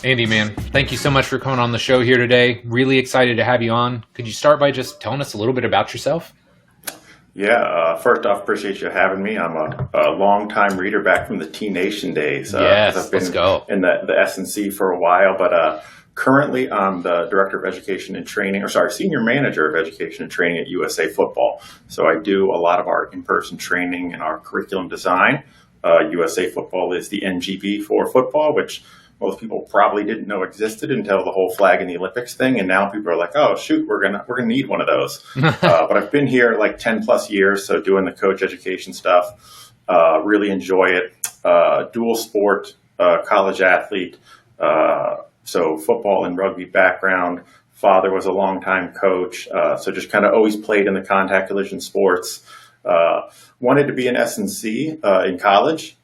Andy, man, thank you so much for coming on the show here today. Really excited to have you on. Could you start by just telling us a little bit about yourself? Yeah, first off, appreciate you having me. I'm a long-time reader back from the T-Nation days. Yes, I've been let's go. in the S&C for a while, but currently I'm the Director of Education and Training, Senior Manager of Education and Training at USA Football. So I do a lot of our in-person training and our curriculum design. USA Football is the NGB for football, which most people probably didn't know existed until the whole flag in the Olympics thing. And now people are like, oh, shoot, we're gonna need one of those. But I've been here like 10 plus years. So doing the coach education stuff, really enjoy it. Dual sport, college athlete. So football and rugby background. Father was a longtime coach. So just kind of always played in the contact collision sports. Wanted to be an S&C in college.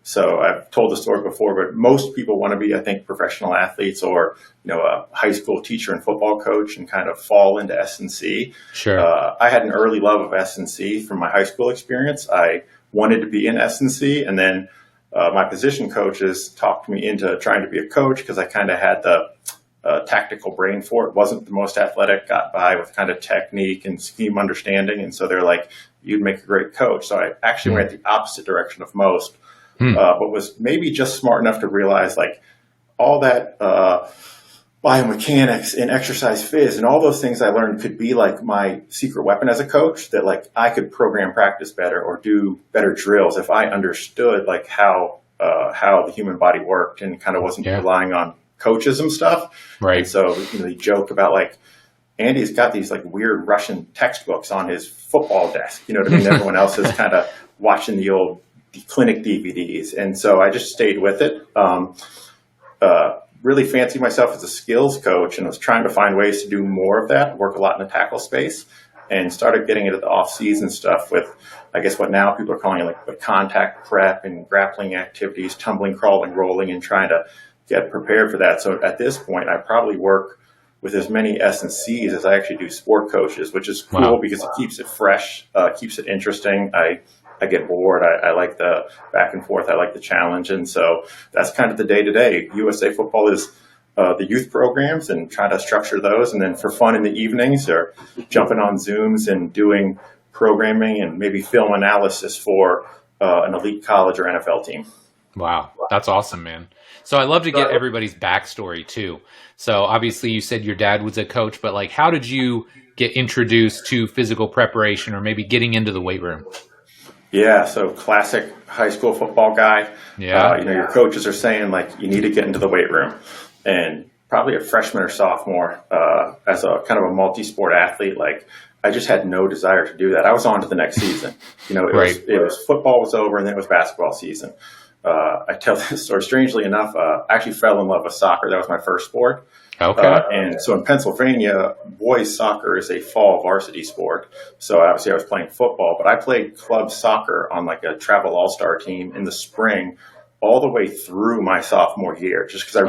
So I've told the story before, but most people want to be, I think, professional athletes or, a high school teacher and football coach and kind of fall into S&C. Sure. I had an early love of S&C from my high school experience. I wanted to be in S&C, and then my position coaches talked me into trying to be a coach because I kind of had the tactical brain for it. Wasn't the most athletic, got by with kind of technique and scheme understanding. And so they're like, you'd make a great coach. So I actually went the opposite direction of most, but was maybe just smart enough to realize like all that biomechanics and exercise phys and all those things I learned could be like my secret weapon as a coach, that like I could program practice better or do better drills if I understood like how the human body worked and kind of wasn't relying on coaches and stuff. Right. And so, they joke about like, Andy's got these like weird Russian textbooks on his football desk, you know what I mean? Everyone else is kind of watching the old clinic DVDs. And so I just stayed with it. Really fancied myself as a skills coach and was trying to find ways to do more of that, work a lot in the tackle space, and started getting into the off-season stuff with, I guess, what now people are calling like the contact prep and grappling activities, tumbling, crawling, rolling, and trying to get prepared for that. So at this point, I probably work with as many S&Cs as I actually do sport coaches, which is cool because it keeps it fresh, keeps it interesting. I get bored. I like the back and forth. I like the challenge. And so that's kind of the day-to-day. USA Football is the youth programs and trying to structure those. And then for fun in the evenings or jumping on Zooms and doing programming and maybe film analysis for an elite college or NFL team. Wow. That's awesome, man. So I love to get everybody's backstory too. So obviously you said your dad was a coach, but like, how did you get introduced to physical preparation or maybe getting into the weight room? Yeah. So classic high school football guy. Yeah. Your coaches are saying like, you need to get into the weight room, and probably a freshman or sophomore, as a kind of a multi-sport athlete, like I just had no desire to do that. I was on to the next season. It was football was over and then it was basketball season. I tell this story, strangely enough, I actually fell in love with soccer. That was my first sport. Okay. And so in Pennsylvania, boys soccer is a fall varsity sport. So obviously I was playing football, but I played club soccer on like a travel all-star team in the spring all the way through my sophomore year, just because I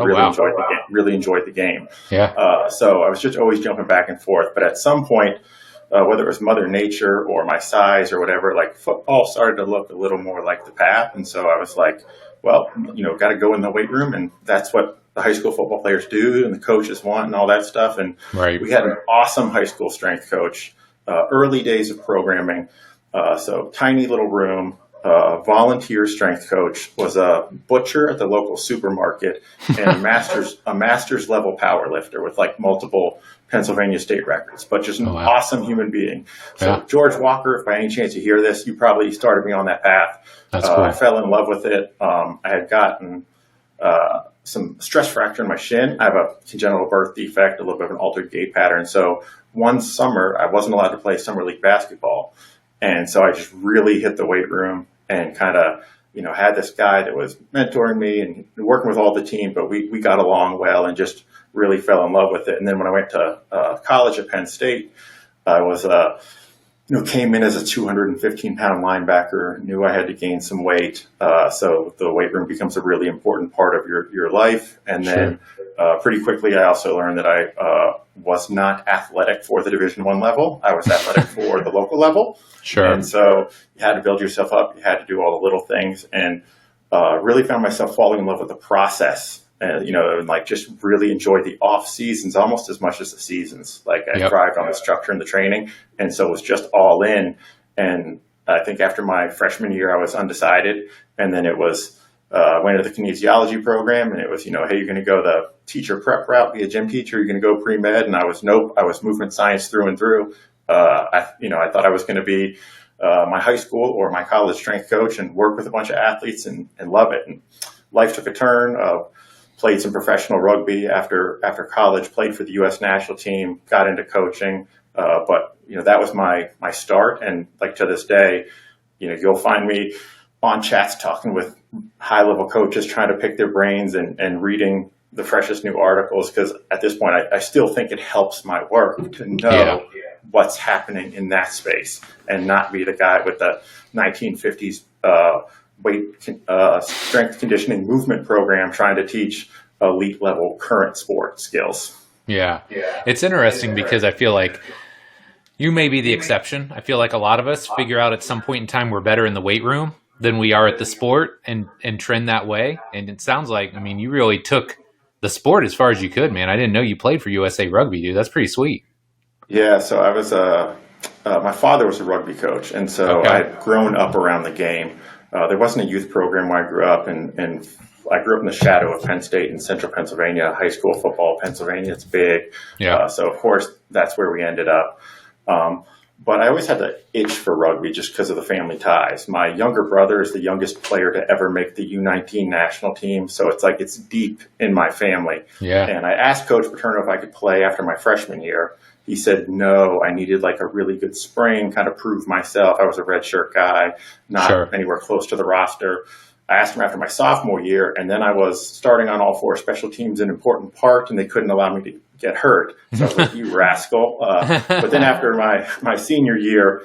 really enjoyed the game. Yeah. So I was just always jumping back and forth. But at some point, whether it was Mother Nature or my size or whatever, like football started to look a little more like the path. And so I was like, well, got to go in the weight room. And that's what the high school football players do and the coaches want and all that stuff. And we had an awesome high school strength coach, early days of programming. So tiny little room, volunteer strength coach, was a butcher at the local supermarket and a master's level power lifter with like multiple Pennsylvania state records, but just an awesome human being. So George Walker, if by any chance you hear this, you probably started me on that path. That's cool. I fell in love with it. I had gotten some stress fracture in my shin. I have a congenital birth defect, a little bit of an altered gait pattern. So one summer, I wasn't allowed to play summer league basketball. And so I just really hit the weight room and kind of, had this guy that was mentoring me and working with all the team, but we got along well and just really fell in love with it. And then when I went to college at Penn State, I was, came in as a 215-pound linebacker, knew I had to gain some weight. So the weight room becomes a really important part of your life. And then pretty quickly, I also learned that I was not athletic for the Division I level. I was athletic for the local level. Sure. And so you had to build yourself up. You had to do all the little things, and really found myself falling in love with the process and like just really enjoyed the off seasons almost as much as the seasons. Like I thrived on the structure and the training. And so it was just all in. And I think after my freshman year, I was undecided. And then it was, went to the kinesiology program, and it was, hey, you're going to go the teacher prep route, be a gym teacher, you're going to go pre-med. And I was, nope, I was movement science through and through. I thought I was going to be my high school or my college strength coach and work with a bunch of athletes and love it. And life took a turn. Played some professional rugby after college, played for the U.S. national team, got into coaching. But that was my start. And like to this day, you'll find me on chats talking with high level coaches, trying to pick their brains and reading the freshest new articles. Because at this point, I still think it helps my work to know what's happening in that space and not be the guy with the 1950s strength conditioning movement program trying to teach elite level current sport skills. Yeah. It's interesting because I feel like you may be the exception. I feel like a lot of us figure out at some point in time we're better in the weight room than we are at the sport and trend that way. And it sounds like, you really took the sport as far as you could, man. I didn't know you played for USA Rugby, dude. That's pretty sweet. Yeah, so I was my father was a rugby coach, and so I had grown up around the game. There wasn't a youth program where I grew up, and I grew up in the shadow of Penn State in central Pennsylvania, high school football. Pennsylvania, it's big. Yeah. So, of course, that's where we ended up. But I always had the itch for rugby just because of the family ties. My younger brother is the youngest player to ever make the U19 national team, so it's like it's deep in my family. Yeah. And I asked Coach Paterno if I could play after my freshman year. He said, no, I needed like a really good spring, kind of prove myself. I was a redshirt guy, not anywhere close to the roster. I asked him after my sophomore year, and then I was starting on all four special teams in important part, and they couldn't allow me to get hurt. So I was like, you rascal. But then after my senior year,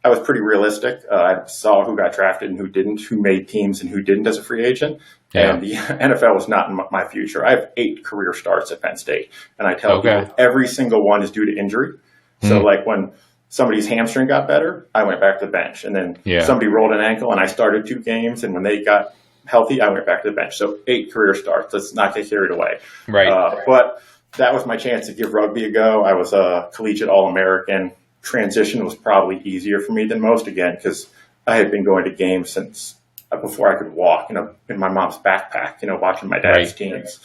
I was pretty realistic. I saw who got drafted and who didn't, who made teams and who didn't as a free agent. Yeah. And the NFL was not in my future. I have 8 career starts at Penn State. And I tell people every single one is due to injury. So like when somebody's hamstring got better, I went back to the bench. And then somebody rolled an ankle and I started 2 games. And when they got healthy, I went back to the bench. So 8 career starts. Let's not get carried away. Right. But that was my chance to give rugby a go. I was a collegiate All-American. Transition was probably easier for me than most, again, because I had been going to games since before I could walk, in my mom's backpack, watching my dad's teams.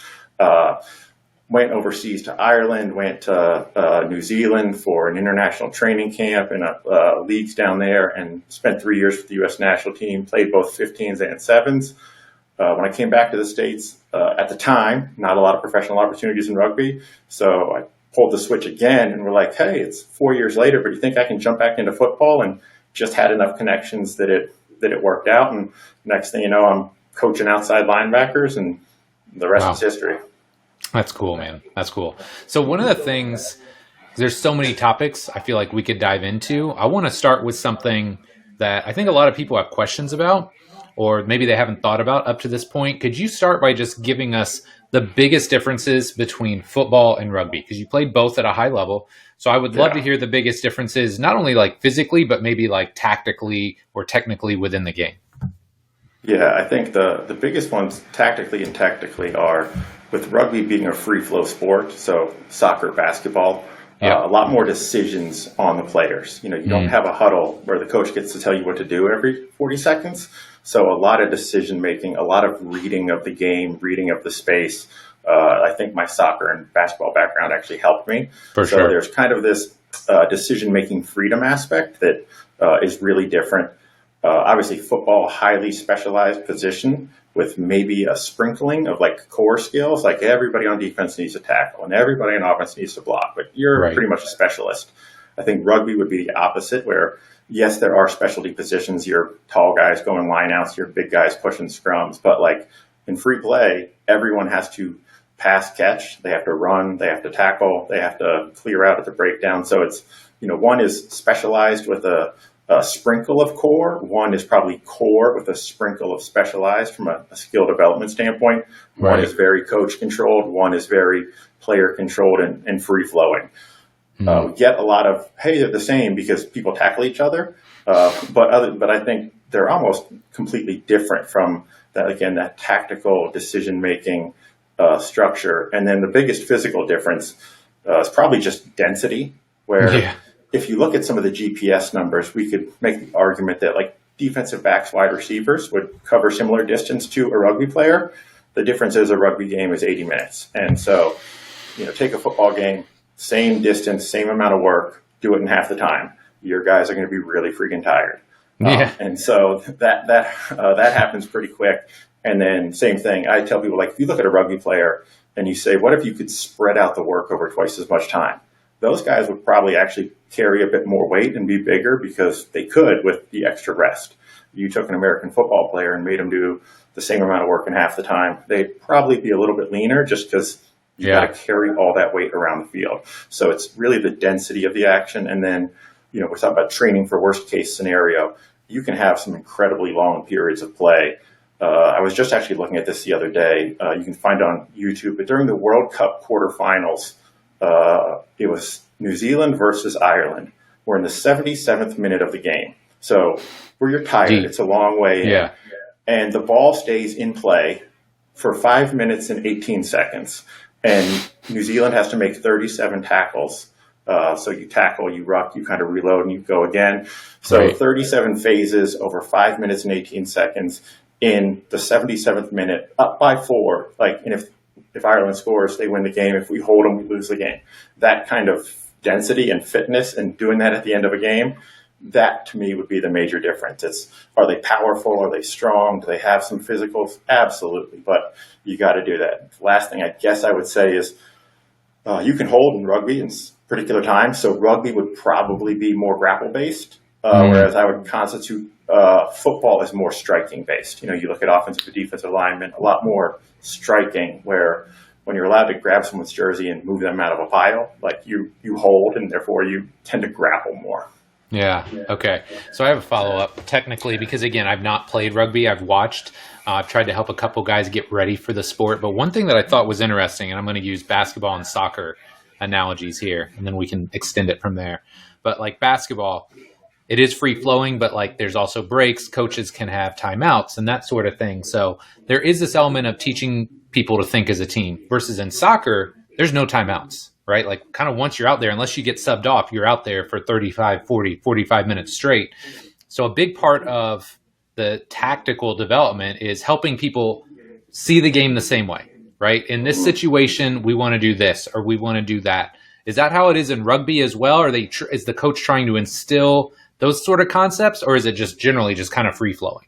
Went overseas to Ireland, went to New Zealand for an international training camp and leagues down there, and spent 3 years with the U.S. national team, played both 15s and 7s. When I came back to the States, at the time, not a lot of professional opportunities in rugby, so I pulled the switch again, and we're like, hey, it's 4 years later, but you think I can jump back into football? And just had enough connections that it worked out. And next thing you know, I'm coaching outside linebackers, and the rest is history. That's cool, man. That's cool. So one of the things, there's so many topics I feel like we could dive into. I want to start with something that I think a lot of people have questions about, or maybe they haven't thought about up to this point. Could you start by just giving us the biggest differences between football and rugby? Because you played both at a high level. So I would love to hear the biggest differences, not only like physically, but maybe like tactically or technically within the game. Yeah, I think the biggest ones tactically and tactically are with rugby being a free flow sport. So soccer, basketball, a lot more decisions on the players. You don't have a huddle where the coach gets to tell you what to do every 40 seconds. So a lot of decision making, a lot of reading of the game, reading of the space. I think my soccer and basketball background actually helped me. So there's kind of this decision making freedom aspect that is really different. Obviously, football, highly specialized position with maybe a sprinkling of like core skills. Like everybody on defense needs to tackle and everybody on offense needs to block, but you're pretty much a specialist. I think rugby would be the opposite, where yes, there are specialty positions. Your tall guys going lineouts, your big guys pushing scrums, but like in free play, everyone has to pass catch. They have to run, they have to tackle, they have to clear out at the breakdown. So it's, one is specialized with a sprinkle of core. One is probably core with a sprinkle of specialized from a skill development standpoint. One is very coach controlled. One is very player controlled and free flowing. We get a lot of, hey, they're the same because people tackle each other. But I think they're almost completely different from that. Again, that tactical decision making, structure. And then the biggest physical difference is probably just density, where if you look at some of the GPS numbers, we could make the argument that like defensive backs, wide receivers would cover similar distance to a rugby player. The difference is a rugby game is 80 minutes. And so, take a football game, same distance, same amount of work, do it in half the time. Your guys are going to be really freaking tired. And so that happens pretty quick. And then same thing, I tell people, like, if you look at a rugby player and you say, what if you could spread out the work over twice as much time? Those guys would probably actually carry a bit more weight and be bigger because they could with the extra rest. You took an American football player and made them do the same amount of work in half the time. They'd probably be a little bit leaner just because you got to carry all that weight around the field. So it's really the density of the action. And then, we're talking about training for worst case scenario. You can have some incredibly long periods of play. I was just actually looking at this the other day. You can find it on YouTube, but during the World Cup quarterfinals, it was New Zealand versus Ireland. We're in the 77th minute of the game. So where you're tired, it's a long way in. And the ball stays in play for 5 minutes and 18 seconds. And New Zealand has to make 37 tackles. So you tackle, you ruck, you kind of reload, and you go again. So 37 phases over 5 minutes and 18 seconds in the 77th minute, up by 4. And if Ireland scores, they win the game. If we hold them, we lose the game. That kind of density and fitness and doing that at the end of a game, that to me would be the major difference. It's, are they powerful? Are they strong? Do they have some physicals? Absolutely. But you got to do that. Last thing I guess I would say is you can hold in rugby in particular times. So rugby would probably be more grapple based, whereas I would constitute football is more striking based. You look at offensive and defensive linemen, a lot more striking, where when you're allowed to grab someone's jersey and move them out of a pile, like you hold, and therefore you tend to grapple more. Yeah. Okay. So I have a follow-up technically because, again, I've not played rugby. I've watched. I've tried to help a couple guys get ready for the sport. But one thing that I thought was interesting, and I'm going to use basketball and soccer analogies here, and then we can extend it from there. But like basketball, it is free-flowing, but like there's also breaks. Coaches can have timeouts and that sort of thing. So there is this element of teaching people to think as a team versus in soccer, there's no timeouts. Right? Like kind of once you're out there, unless you get subbed off, you're out there for 35, 40, 45 minutes straight. So a big part of the tactical development is helping people see the game the same way, right? In this situation, we want to do this or we want to do that. Is that how it is in rugby as well? Or is the coach trying to instill those sort of concepts, or is it just generally just kind of free flowing?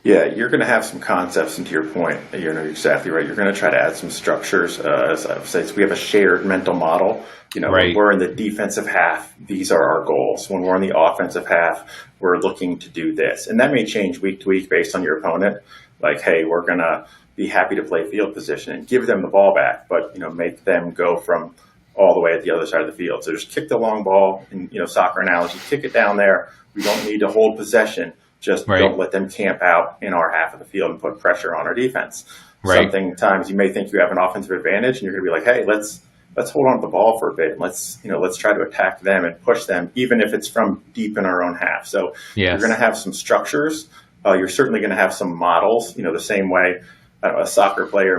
Yeah, you're going to have some concepts, and to your point, you're exactly right. You're going to try to add some structures. As I say, so we have a shared mental model. When we're in the defensive half, these are our goals. When we're in the offensive half, we're looking to do this. And that may change week to week based on your opponent. Like, hey, we're going to be happy to play field position and give them the ball back, but, make them go from all the way at the other side of the field. So just kick the long ball, and, soccer analogy, kick it down there. We don't need to hold possession. Just don't let them camp out in our half of the field and put pressure on our defense. Sometimes you may think you have an offensive advantage, and you're going to be like, "Hey, let's hold on to the ball for a bit. And let's try to attack them and push them, even if it's from deep in our own half." So you're going to have some structures. You're certainly going to have some models. The same way a soccer player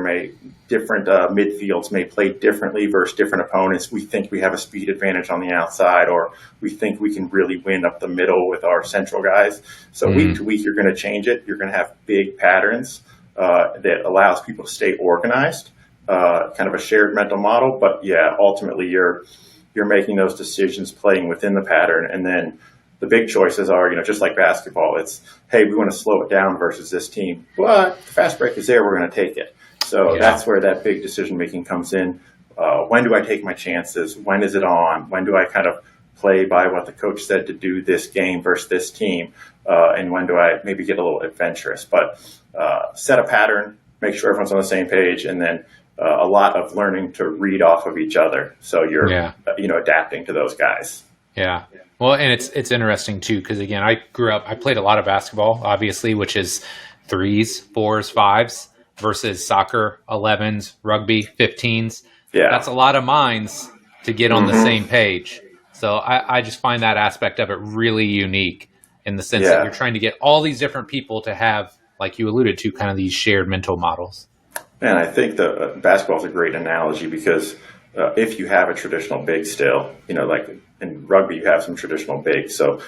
different midfields may play differently versus different opponents. We think we have a speed advantage on the outside, or we think we can really win up the middle with our central guys. So week to week, you're going to change it. You're going to have big patterns that allows people to stay organized, kind of a shared mental model. But yeah, ultimately you're making those decisions playing within the pattern. And then the big choices are, just like basketball, it's, hey, we want to slow it down versus this team. But the fast break is there, we're going to take it. So that's where that big decision-making comes in. When do I take my chances? When is it on? When do I kind of play by what the coach said to do this game versus this team? And when do I maybe get a little adventurous? But set a pattern, make sure everyone's on the same page, and then a lot of learning to read off of each other. So you're, adapting to those guys. Yeah. Well, and it's interesting too, because again, I played a lot of basketball, obviously, which is 3s, 4s, 5s versus soccer, 11s, rugby, 15s. Yeah. That's a lot of minds to get on the same page. So I just find that aspect of it really unique in the sense that you're trying to get all these different people to have, like you alluded to, kind of these shared mental models. And I think the basketball is a great analogy because if you have a traditional big still, like in rugby, you have some traditional bigs. So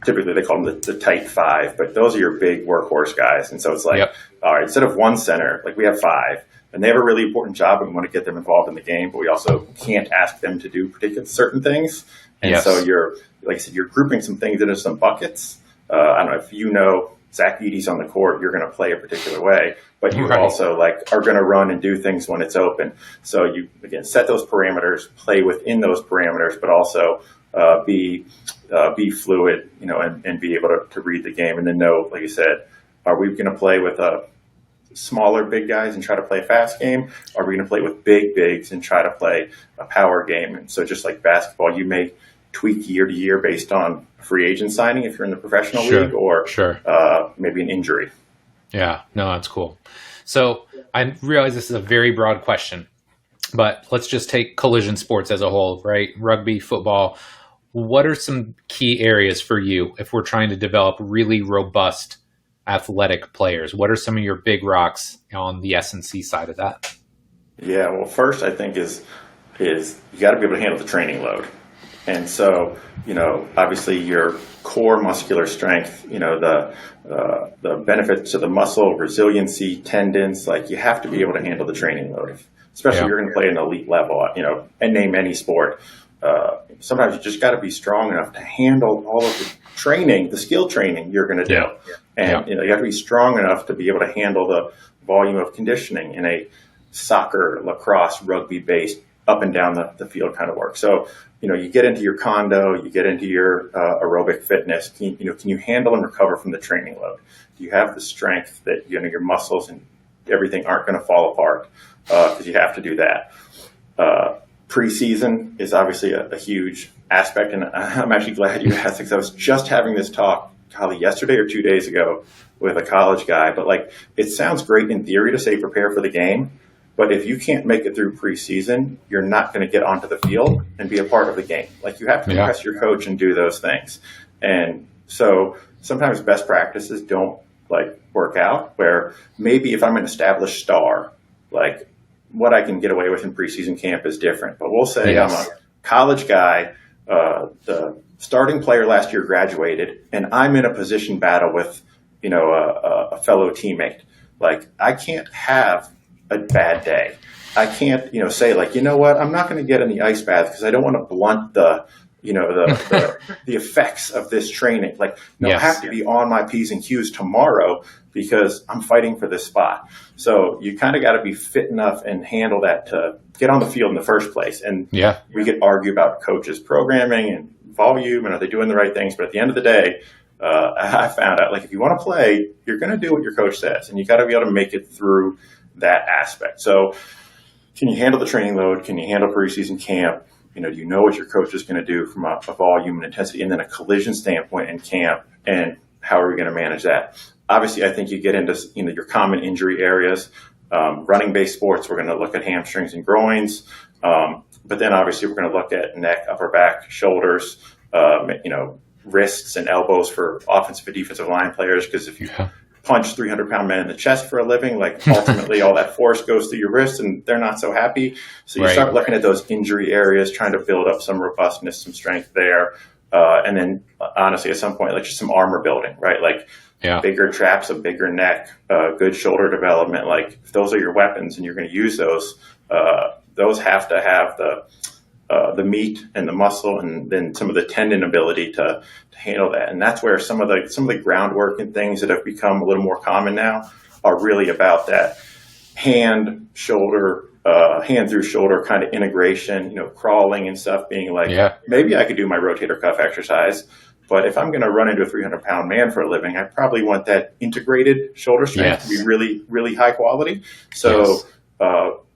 typically they call them the tight five, but those are your big workhorse guys. And so it's like, all right, instead of one center, like we have five, and they have a really important job and we want to get them involved in the game, but we also can't ask them to do particular certain things. And so you're, like I said, you're grouping some things into some buckets. I don't know if Zach Edey's on the court, you're going to play a particular way, but you also are going to run and do things when it's open. So you, again, set those parameters, play within those parameters, but also be fluid, and be able to read the game and then know, like you said, are we going to play with smaller big guys and try to play a fast game? Are we going to play with big bigs and try to play a power game? And so just like basketball, you may tweak year to year based on a free agent signing if you're in the professional league or maybe an injury. Yeah, no, that's cool. So I realize this is a very broad question, but let's just take collision sports as a whole, right? Rugby, football. What are some key areas for you if we're trying to develop really robust athletic players? What are some of your big rocks on the S&C side of that? Yeah, well, first I think is you got to be able to handle the training load. And so, obviously your core muscular strength, the benefits to the muscle, resiliency, tendons, like you have to be able to handle the training load, especially if you're going to play an elite level, and name any sport. Sometimes you just got to be strong enough to handle all of the training, the skill training you're going to do. And, you have to be strong enough to be able to handle the volume of conditioning in a soccer, lacrosse, rugby-based up and down the field kind of work. So, you get into your condo, you get into your aerobic fitness. Can you handle and recover from the training load? Do you have the strength that your muscles and everything aren't going to fall apart because you have to do that? Preseason is obviously a huge aspect, and I'm actually glad you asked because I was just having this talk probably yesterday or 2 days ago with a college guy. But it sounds great in theory to say prepare for the game. But if you can't make it through preseason, you're not going to get onto the field and be a part of the game. You have to impress your coach and do those things. And so sometimes best practices don't work out, where maybe if I'm an established star, what I can get away with in preseason camp is different. But we'll say I'm a college guy, the starting player last year graduated, and I'm in a position battle with, a fellow teammate. I can't have a bad day. I can't, say what, I'm not going to get in the ice bath because I don't want to blunt the effects of this training. I have to be on my P's and Q's tomorrow because I'm fighting for this spot. So you kind of got to be fit enough and handle that to get on the field in the first place. And we could argue about coaches' programming and volume and are they doing the right things. But at the end of the day, I found out if you want to play, you're going to do what your coach says, and you got to be able to make it through that aspect. So can you handle the training load? Can you handle preseason camp? Do you know what your coach is going to do from a volume and intensity and then a collision standpoint in camp, and how are we going to manage that? Obviously, I think you get into your common injury areas. Running based sports, we're going to look at hamstrings and groins. But then obviously we're going to look at neck, upper back, shoulders, wrists and elbows for offensive and defensive line players. Because if you punch 300-pound men in the chest for a living, ultimately all that force goes through your wrists and they're not so happy. So you start looking at those injury areas, trying to build up some robustness, some strength there. And then honestly, at some point, just some armor building, right? Bigger traps, a bigger neck, good shoulder development. If those are your weapons and you're going to use those have to have the meat and the muscle and then some of the tendon ability to handle that. And that's where some of the groundwork and things that have become a little more common now are really about that hand through shoulder kind of integration, crawling and stuff being maybe I could do my rotator cuff exercise, but if I'm going to run into a 300-pound man for a living, I probably want that integrated shoulder strength to be really, really high quality. So,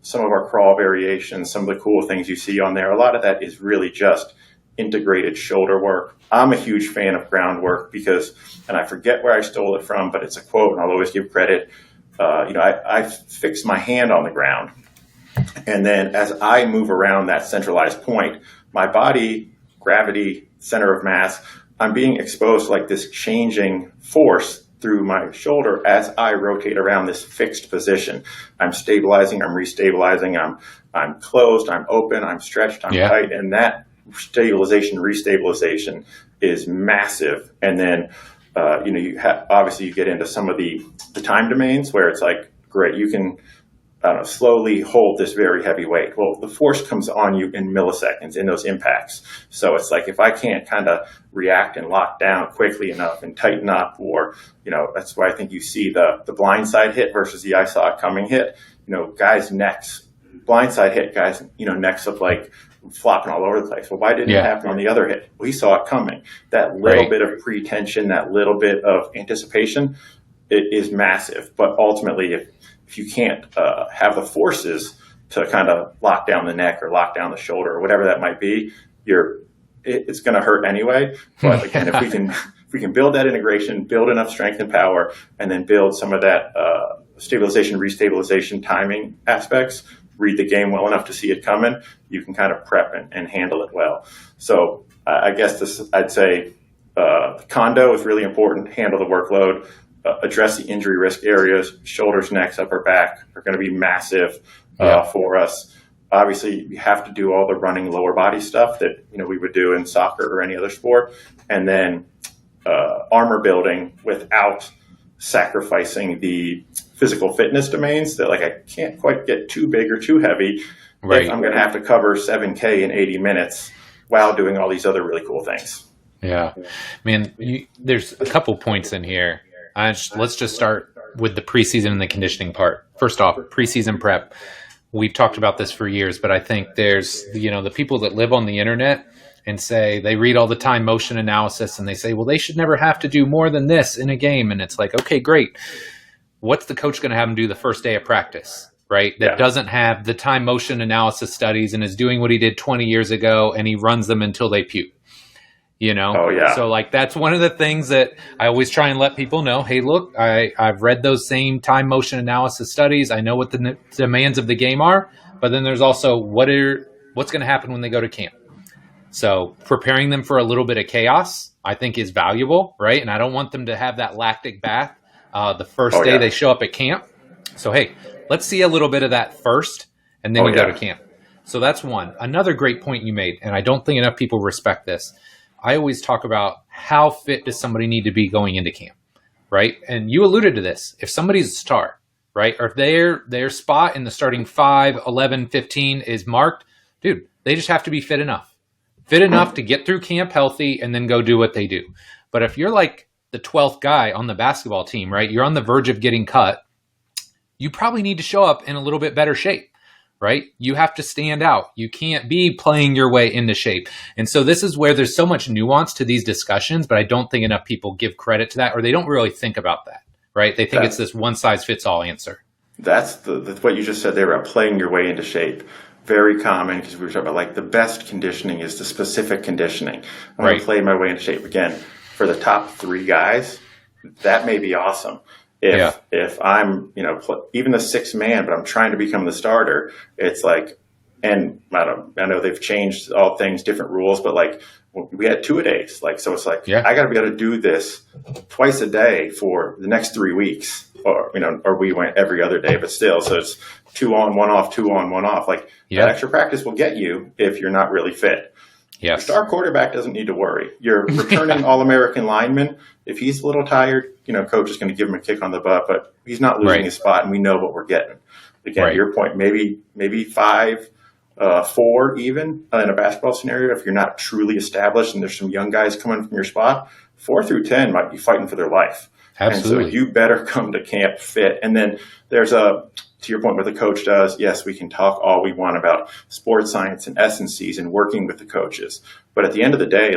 some of our crawl variations, some of the cool things you see on there, a lot of that is really just integrated shoulder work. I'm a huge fan of groundwork because, and I forget where I stole it from, but it's a quote and I'll always give credit. I fix my hand on the ground. And then as I move around that centralized point, my body, gravity, center of mass, I'm being exposed to this changing force through my shoulder as I rotate around this fixed position. I'm stabilizing, I'm restabilizing, I'm closed, I'm open, I'm stretched, I'm tight, and that stabilization, restabilization is massive. And then, obviously you get into some of the time domains where it's like, great, you can slowly hold this very heavy weight. Well, the force comes on you in milliseconds in those impacts. So it's like if I can't kind of react and lock down quickly enough and tighten up, or, that's why I think you see the blindside hit versus the I saw it coming hit. Guys' necks, blindside hit, guys, necks look like flopping all over the place. Well, why didn't it happen on the other hit? We saw it coming. That little bit of pre-tension, that little bit of anticipation, it is massive. But ultimately, if you can't have the forces to kind of lock down the neck or lock down the shoulder or whatever that might be, it's going to hurt anyway. But again, if we can build that integration, build enough strength and power, and then build some of that stabilization, restabilization, timing aspects, read the game well enough to see it coming, you can kind of prep and handle it well. So I guess I'd say condo is really important. Handle the workload. Address the injury risk areas. Shoulders, necks, upper back are going to be massive for us. Obviously, you have to do all the running lower body stuff that we would do in soccer or any other sport, and then armor building without sacrificing the physical fitness domains. That I can't quite get too big or too heavy. Right. If I'm going to have to cover 7K in 80 minutes while doing all these other really cool things. Yeah, man. There's a couple points in here. Let's just start with the preseason and the conditioning part. First off, preseason prep. We've talked about this for years, but I think there's, the people that live on the internet and say they read all the time motion analysis and they say, well, they should never have to do more than this in a game. And it's like, okay, great. What's the coach going to have them do the first day of practice, right? That doesn't have the time motion analysis studies and is doing what he did 20 years ago and he runs them until they puke. Oh, yeah. So that's one of the things that I always try and let people know. Hey, look, I've read those same time motion analysis studies. I know what the demands of the game are, but then there's also what's going to happen when they go to camp. So preparing them for a little bit of chaos, I think, is valuable, right? And I don't want them to have that lactic bath the first day they show up at camp. So, hey, let's see a little bit of that first, and then go to camp. So that's one. Another great point you made, and I don't think enough people respect this. I always talk about how fit does somebody need to be going into camp, right? And you alluded to this. If somebody's a star, right, or if their spot in the starting 5, 11, 15 is marked, dude, they just have to be fit enough to get through camp healthy and then go do what they do. But if you're like the 12th guy on the basketball team, right, you're on the verge of getting cut, you probably need to show up in a little bit better shape. Right? You have to stand out. You can't be playing your way into shape. And so this is where there's so much nuance to these discussions, but I don't think enough people give credit to that, or they don't really think about that, right? They think it's this one size fits all answer. That's what you just said there about playing your way into shape. Very common, because we were talking about the best conditioning is the specific conditioning. I'm going to play my way into shape. Again, for the top 3 guys, that may be awesome. If I'm, even the 6th man, but I'm trying to become the starter, it's like, and I know they've changed all things, different rules, but we had 2-a-days. So it's like, I got to be able to do this twice a day for the next 3 weeks, or we went every other day, but still, so it's 2 on, 1 off, 2 on, 1 off. That extra practice will get you if you're not really fit. Yes. Your star quarterback doesn't need to worry. Your returning All-American lineman, if he's a little tired, coach is going to give him a kick on the butt, but he's not losing his spot, and we know what we're getting. Again, to your point, maybe 5, 4 even in a basketball scenario. If you're not truly established and there's some young guys coming from your spot, 4 through 10 might be fighting for their life. Absolutely. And so you better come to camp fit. And then there's to your point, what the coach does, yes, we can talk all we want about sports science and essences and working with the coaches. But at the end of the day,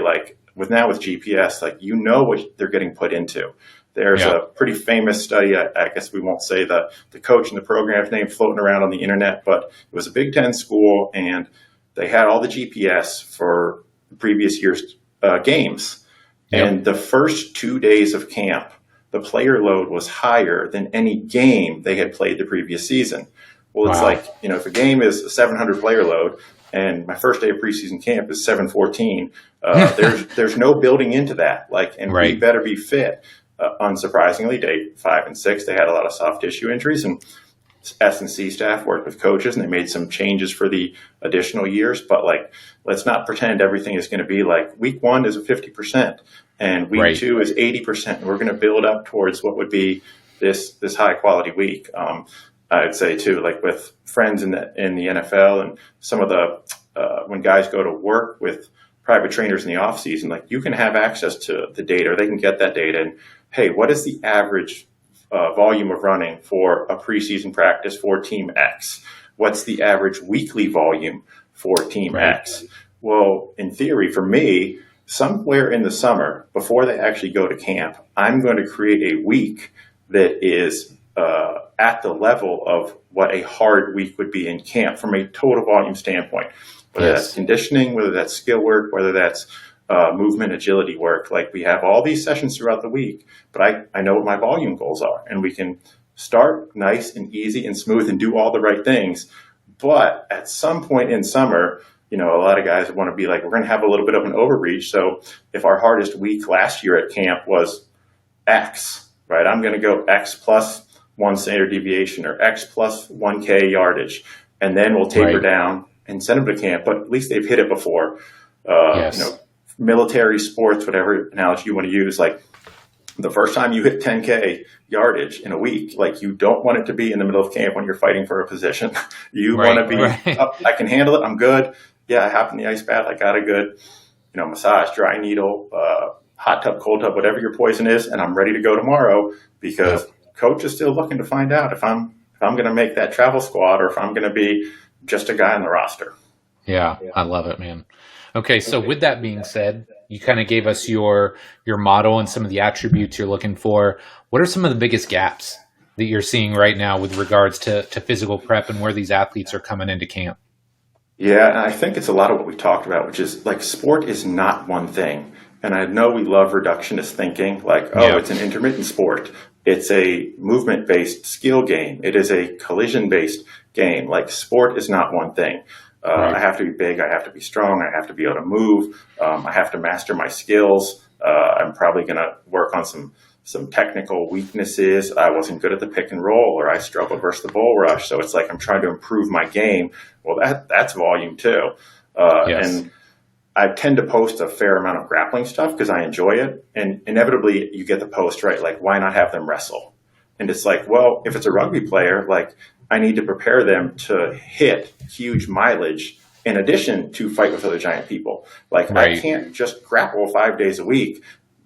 with GPS, what they're getting put into. There's a pretty famous study. I guess we won't say the coach and the program's name floating around on the internet, but it was a Big Ten school, and they had all the GPS for the previous year's games. Yep. And the first 2 days of camp, the player load was higher than any game they had played the previous season. Well, it's if a game is a 700 player load and my first day of preseason camp is 714, there's no building into that. We better be fit. unsurprisingly, day 5 and 6, they had a lot of soft tissue injuries, and S&C staff worked with coaches and they made some changes for the additional years. But like, let's not pretend everything is going to be like week 1 is a 50% and week 2 is 80%. And we're going to build up towards what would be this high quality week. I'd say too, like with friends in the NFL and some of the, when guys go to work with private trainers in the off season, like you can have access to the data, or they can get that data. And hey, what is the average volume of running for a preseason practice for team X? What's the average weekly volume for team X? Well, in theory, for me, somewhere in the summer, before they actually go to camp, I'm going to create a week that is at the level of what a hard week would be in camp from a total volume standpoint. Whether that's conditioning, whether that's skill work, whether that's movement, agility work. Like we have all these sessions throughout the week, but I know what my volume goals are, and we can start nice and easy and smooth and do all the right things. But at some point in summer, a lot of guys want to be like, we're going to have a little bit of an overreach. So if our hardest week last year at camp was X, right, I'm going to go X plus 1 standard deviation or X plus 1K yardage, and then we'll taper down and send them to camp. But at least they've hit it before. Military sports, whatever analogy you want to use, like the first time you hit 10K yardage in a week, like you don't want it to be in the middle of camp when you're fighting for a position. You want to be, I can handle it. I'm good. Yeah, I hopped in the ice bath. I got a good, massage, dry needle, hot tub, cold tub, whatever your poison is. And I'm ready to go tomorrow because coach is still looking to find out if I'm going to make that travel squad or if I'm going to be just a guy on the roster. Yeah, I love it, man. Okay, so with that being said, you kind of gave us your model and some of the attributes you're looking for. What are some of the biggest gaps that you're seeing right now with regards to physical prep and where these athletes are coming into camp? Yeah, and I think it's a lot of what we talked about, which is like sport is not one thing. And I know we love reductionist thinking, like, it's an intermittent sport. It's a movement-based skill game. It is a collision-based game. Like sport is not one thing. I have to be big. I have to be strong. I have to be able to move. I have to master my skills. I'm probably going to work on some technical weaknesses. I wasn't good at the pick and roll, or I struggled versus the bull rush. So it's like I'm trying to improve my game. Well, that's volume too. And I tend to post a fair amount of grappling stuff because I enjoy it. And inevitably you get the post, right? Like, why not have them wrestle? And it's like, well, if it's a rugby player, like I need to prepare them to hit huge mileage in addition to fight with other giant people. Like I can't just grapple 5 days a week.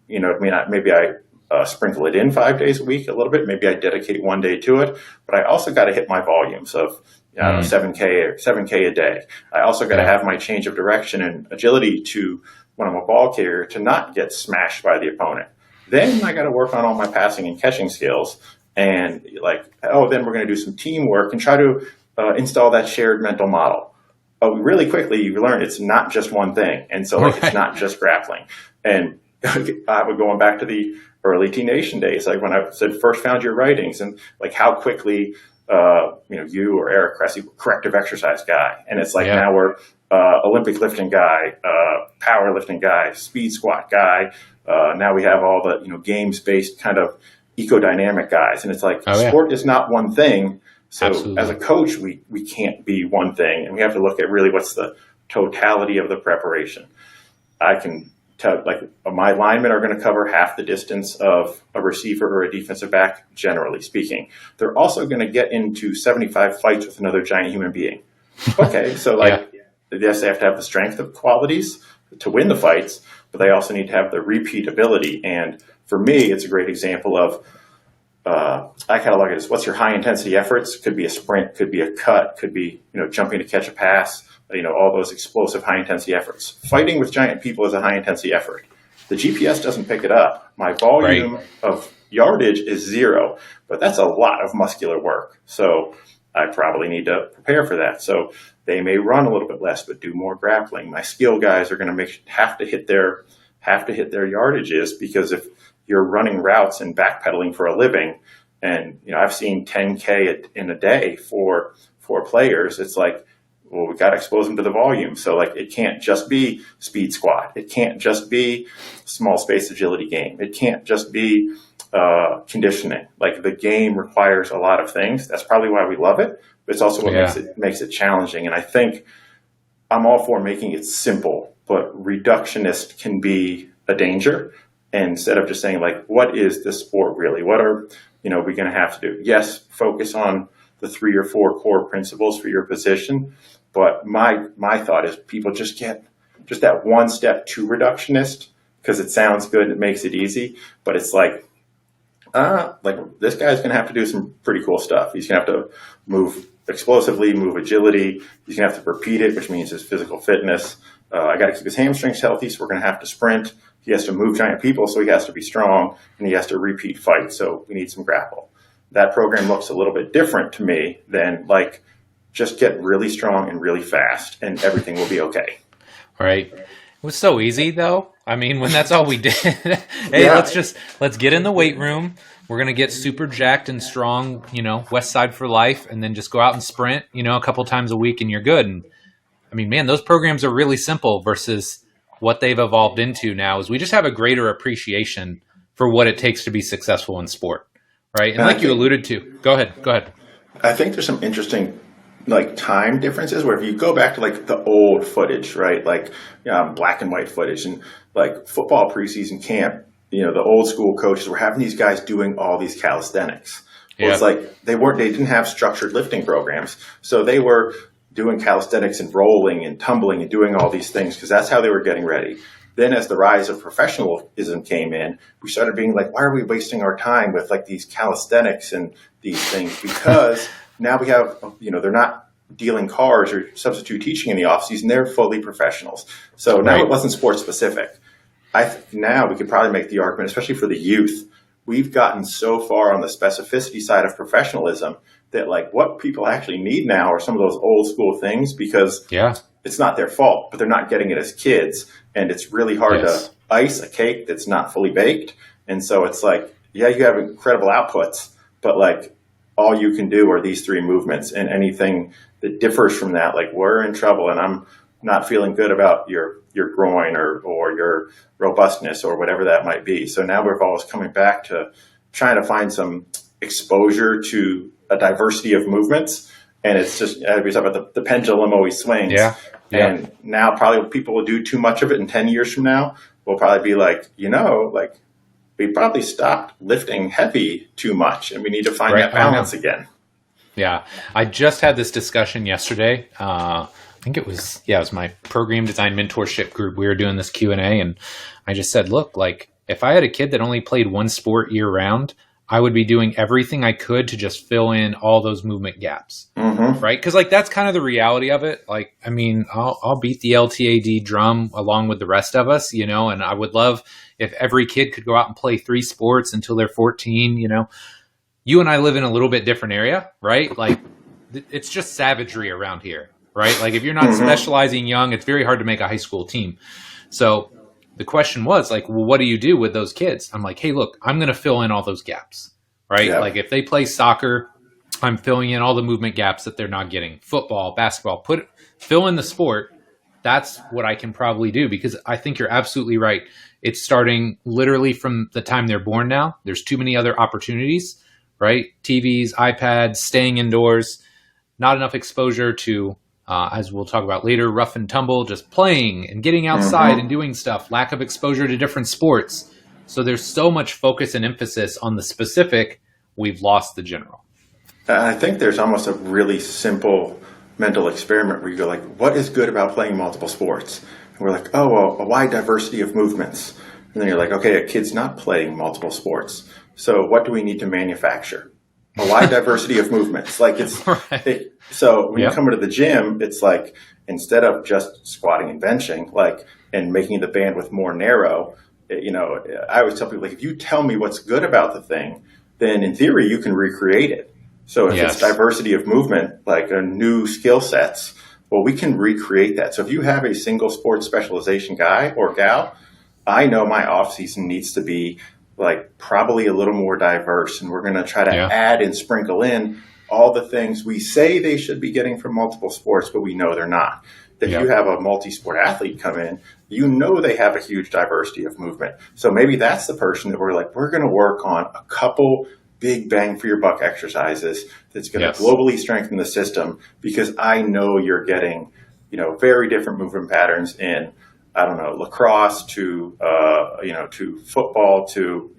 Maybe I sprinkle it in 5 days a week a little bit. Maybe I dedicate 1 day to it, but I also got to hit my volumes of 7K a day. I also got to have my change of direction and agility to when I'm a ball carrier to not get smashed by the opponent. Then I got to work on all my passing and catching skills. And then we're going to do some teamwork and try to install that shared mental model. Really quickly, you learn it's not just one thing. And so it's not just grappling. And I would going back to the early T Nation days, like when I said first found your writings and like how quickly, you or Eric Cressy were corrective exercise guy. And it's like now we're Olympic lifting guy, power lifting guy, speed squat guy. Now we have all the, games-based kind of eco-dynamic guys. And it's like sport is not one thing. So as a coach, we can't be one thing. And we have to look at really what's the totality of the preparation. I can tell, my linemen are going to cover half the distance of a receiver or a defensive back, generally speaking. They're also going to get into 75 fights with another giant human being. Okay, so yes, they have to have the strength of qualities to win the fights, but they also need to have the repeatability. And for me, it's a great example of, I kind of look at this, what's your high intensity efforts? Could be a sprint, could be a cut, could be, jumping to catch a pass, all those explosive high intensity efforts. Fighting with giant people is a high intensity effort. The GPS doesn't pick it up. My volume of yardage is 0, but that's a lot of muscular work. So I probably need to prepare for that. So they may run a little bit less, but do more grappling. My skill guys are going to have to hit their yardages, because if you're running routes and backpedaling for a living, and I've seen 10K in a day for players, it's like, well, we got to expose them to the volume. So it can't just be speed squat. It can't just be small space agility game. It can't just be conditioning. Like the game requires a lot of things. That's probably why we love it, but it's also what makes it challenging. And I think I'm all for making it simple, but reductionist can be a danger. And instead of just saying like, what is the sport really? What are, we going to have to do? Yes, focus on the 3 or 4 core principles for your position. But my thought is people just get just that one step too reductionist because it sounds good and it makes it easy. But it's like this guy's going to have to do some pretty cool stuff. He's going to have to move explosively, move agility. He's going to have to repeat it, which means his physical fitness. I got to keep his hamstrings healthy, so we're going to have to sprint. He has to move giant people, so he has to be strong, and he has to repeat fights, so we need some grapple. That program looks a little bit different to me than like just get really strong and really fast, and everything will be okay. Right. It was so easy, though. I mean, when that's all we did. Hey, let's get in the weight room. We're going to get super jacked and strong, West Side for life, and then just go out and sprint, a couple times a week, and you're good. And I mean, man, those programs are really simple versus what they've evolved into now is we just have a greater appreciation for what it takes to be successful in sport, right? And like you alluded to, go ahead. I think there's some interesting time differences where if you go back to the old footage, right? Black and white footage and football preseason camp, the old school coaches were having these guys doing all these calisthenics. Well, it's they didn't have structured lifting programs. So they were doing calisthenics and rolling and tumbling and doing all these things because that's how they were getting ready. Then as the rise of professionalism came in, we started being like, why are we wasting our time with these calisthenics and these things? Because now we have, they're not dealing cars or substitute teaching in the off season. They're fully professionals. So now it wasn't sports specific. I think now we could probably make the argument, especially for the youth, we've gotten so far on the specificity side of professionalism that what people actually need now are some of those old school things because it's not their fault, but they're not getting it as kids. And it's really hard to ice a cake that's not fully baked. And so it's you have incredible outputs, but all you can do are these 3 movements, and anything that differs from that, we're in trouble and I'm not feeling good about your groin or your robustness or whatever that might be. So now we're always coming back to trying to find some exposure to a diversity of movements. And it's just, as we talk about, the pendulum always swings. Yeah. And now probably people will do too much of it, in 10 years from now, we'll probably be we probably stopped lifting heavy too much and we need to find that balance again. Yeah. I just had this discussion yesterday. I think it was my program design mentorship group. We were doing this Q&A and I just said, look, if I had a kid that only played one sport year round, I would be doing everything I could to just fill in all those movement gaps, right? Because that's kind of the reality of it. I'll beat the LTAD drum along with the rest of us, and I would love if every kid could go out and play 3 sports until they're 14, You and I live in a little bit different area, right? It's just savagery around here, right? If you're not specializing young, it's very hard to make a high school team. So the question was well, what do you do with those kids? I'm hey, look, I'm going to fill in all those gaps, right? Yeah. If they play soccer, I'm filling in all the movement gaps that they're not getting. Football, basketball, fill in the sport. That's what I can probably do because I think you're absolutely right. It's starting literally from the time they're born now. There's too many other opportunities, right? TVs, iPads, staying indoors, not enough exposure to as we'll talk about later, rough and tumble, just playing and getting outside and doing stuff, lack of exposure to different sports. So there's so much focus and emphasis on the specific, we've lost the general. I think there's almost a really simple mental experiment where you go what is good about playing multiple sports? And we're a wide diversity of movements. And then you're okay, a kid's not playing multiple sports. So what do we need to manufacture? A wide diversity of movements. So when you come into the gym, it's instead of just squatting and benching, and making the bandwidth more narrow, I always tell people, if you tell me what's good about the thing, then in theory you can recreate it. So if it's diversity of movement, a new skill sets, well, we can recreate that. So if you have a single sport specialization guy or gal, I know my off season needs to be probably a little more diverse, and we're going to try to add and sprinkle in all the things we say they should be getting from multiple sports, but we know they're not. If Yeah. you have a multi-sport athlete come in, you know they have a huge diversity of movement. So maybe that's the person that we're like, we're going to work on a couple big bang for your buck exercises that's going to globally strengthen the system, because I know you're getting, very different movement patterns in, I don't know, lacrosse to, to football to,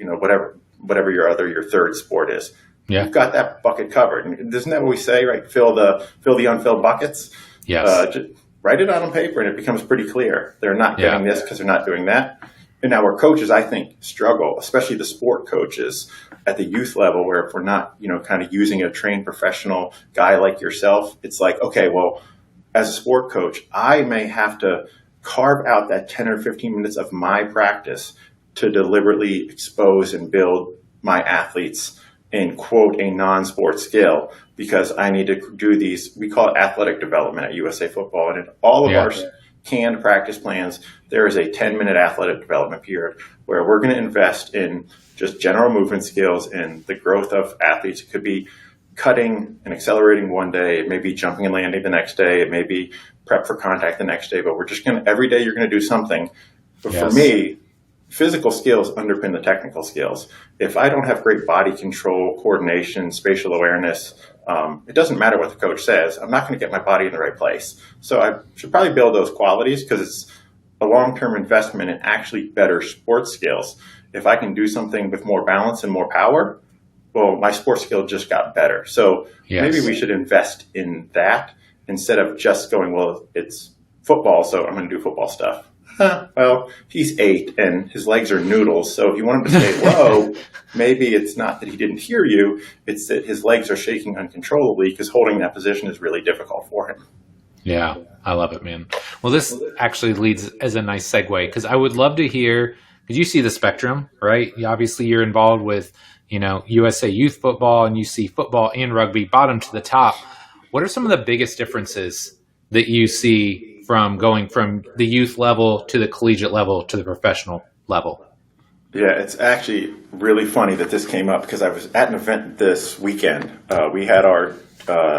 whatever your third sport is. Yeah. You've got that bucket covered. And isn't that what we say, right? Fill the unfilled buckets. Yes. Just write it out on paper and it becomes pretty clear. They're not getting this because they're not doing that. And now where coaches, I think, struggle, especially the sport coaches at the youth level, where if we're not, kind of using a trained professional guy like yourself, it's like, okay, well, as a sport coach, I may have to carve out that 10 or 15 minutes of my practice to deliberately expose and build my athletes in, quote, a non-sport skill, because I need to do these, we call it athletic development at USA Football. And in all of our canned practice plans, there is a 10-minute athletic development period where we're going to invest in just general movement skills and the growth of athletes. It could be cutting and accelerating one day. It may be jumping and landing the next day. It may be prep for contact the next day. But we're just going to, every day you're going to do something. But for me, physical skills underpin the technical skills. If I don't have great body control, coordination, spatial awareness, it doesn't matter what the coach says. I'm not going to get my body in the right place. So I should probably build those qualities, because it's a long-term investment in actually better sports skills. If I can do something with more balance and more power, well, my sports skill just got better. So maybe we should invest in that instead of just going, well, it's football, so I'm going to do football stuff. Well, he's 8 and his legs are noodles. So if you want him to stay low, maybe it's not that he didn't hear you. It's that his legs are shaking uncontrollably because holding that position is really difficult for him. Yeah, I love it, man. Well, this actually leads as a nice segue, because I would love to hear, because you see the spectrum, right? Obviously, you're involved with, USA youth football, and you see football and rugby bottom to the top. What are some of the biggest differences that you see from going from the youth level to the collegiate level to the professional level? Yeah, it's actually really funny that this came up, because I was at an event this weekend. We had our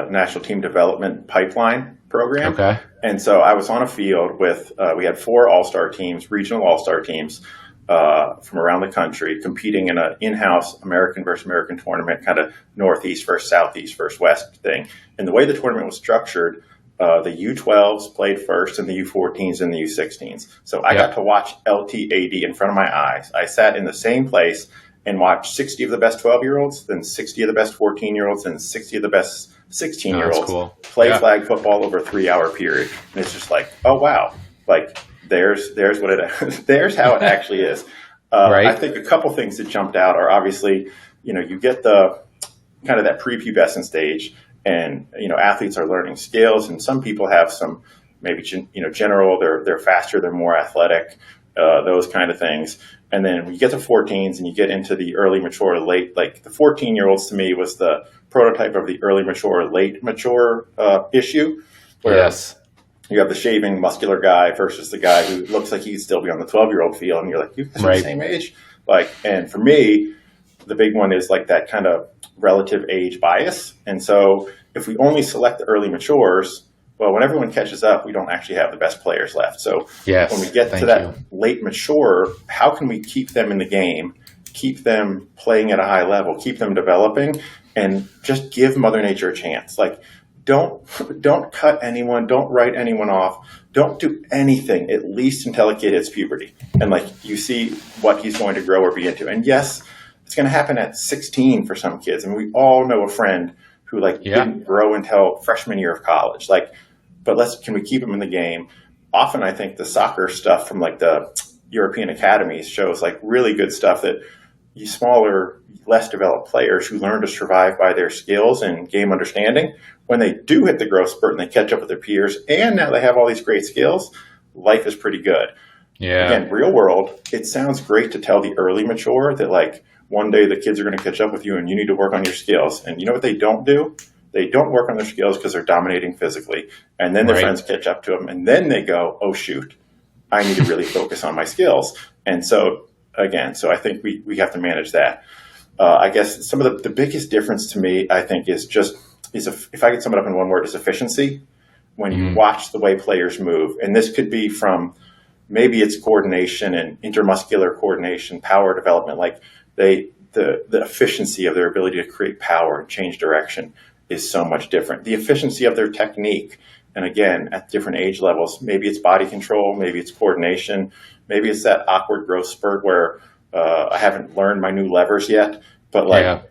national team development pipeline program. Okay. And so I was on a field with, we had 4 all-star teams, regional all-star teams from around the country, competing in an in-house American versus American tournament, kind of Northeast versus Southeast versus West thing. And the way the tournament was structured, the U12s played first and the U14s and the U16s. So I got to watch LTAD in front of my eyes. I sat in the same place and watched 60 of the best 12-year-olds, then 60 of the best 14-year-olds, then 60 of the best 16-year-olds play flag football over a 3-hour period. And it's just like, oh, wow. Like, there's what it there's how it actually is. I think a couple things that jumped out are obviously, you get the kind of that prepubescent stage, and athletes are learning skills, and some people have some maybe general, they're faster, they're more athletic, those kind of things. And then when you get to 14s and you get into the early mature, late, like the 14-year-olds to me was the prototype of the early mature, late mature issue, where you have the shaving muscular guy versus the guy who looks like he could still be on the 12-year-old field, and you're like, you guys are the same age. And for me, the big one is like that kind of relative age bias. And so if we only select the early matures, well, when everyone catches up, we don't actually have the best players left. So when we get to that late mature, how can we keep them in the game, keep them playing at a high level, keep them developing, and just give Mother Nature a chance? Like, don't cut anyone, don't write anyone off, don't do anything, at least until a kid hits puberty. And like, you see what he's going to grow or be into. And yes, it's going to happen at 16 for some kids. And we all know a friend who didn't grow until freshman year of college. But can we keep them in the game? Often I think the soccer stuff from like the European academies shows like really good stuff that you smaller, less developed players who learn to survive by their skills and game understanding, when they do hit the growth spurt and they catch up with their peers, and now they have all these great skills, life is pretty good. Yeah. Again, real world, it sounds great to tell the early mature that like one day the kids are going to catch up with you and you need to work on your skills. And you know what they don't do? They don't work on their skills because they're dominating physically. And then their friends catch up to them. And then they go, oh, shoot, I need to really focus on my skills. And so, again, I think we have to manage that. I guess some of the biggest difference to me, I think, is if I could sum it up in one word, is efficiency. when you watch the way players move. And this could be from maybe it's coordination and intermuscular coordination, power development, like the efficiency of their ability to create power and change direction is so much different. The efficiency of their technique, and again, at different age levels, maybe it's body control, maybe it's coordination, maybe it's that awkward growth spurt where I haven't learned my new levers yet, but like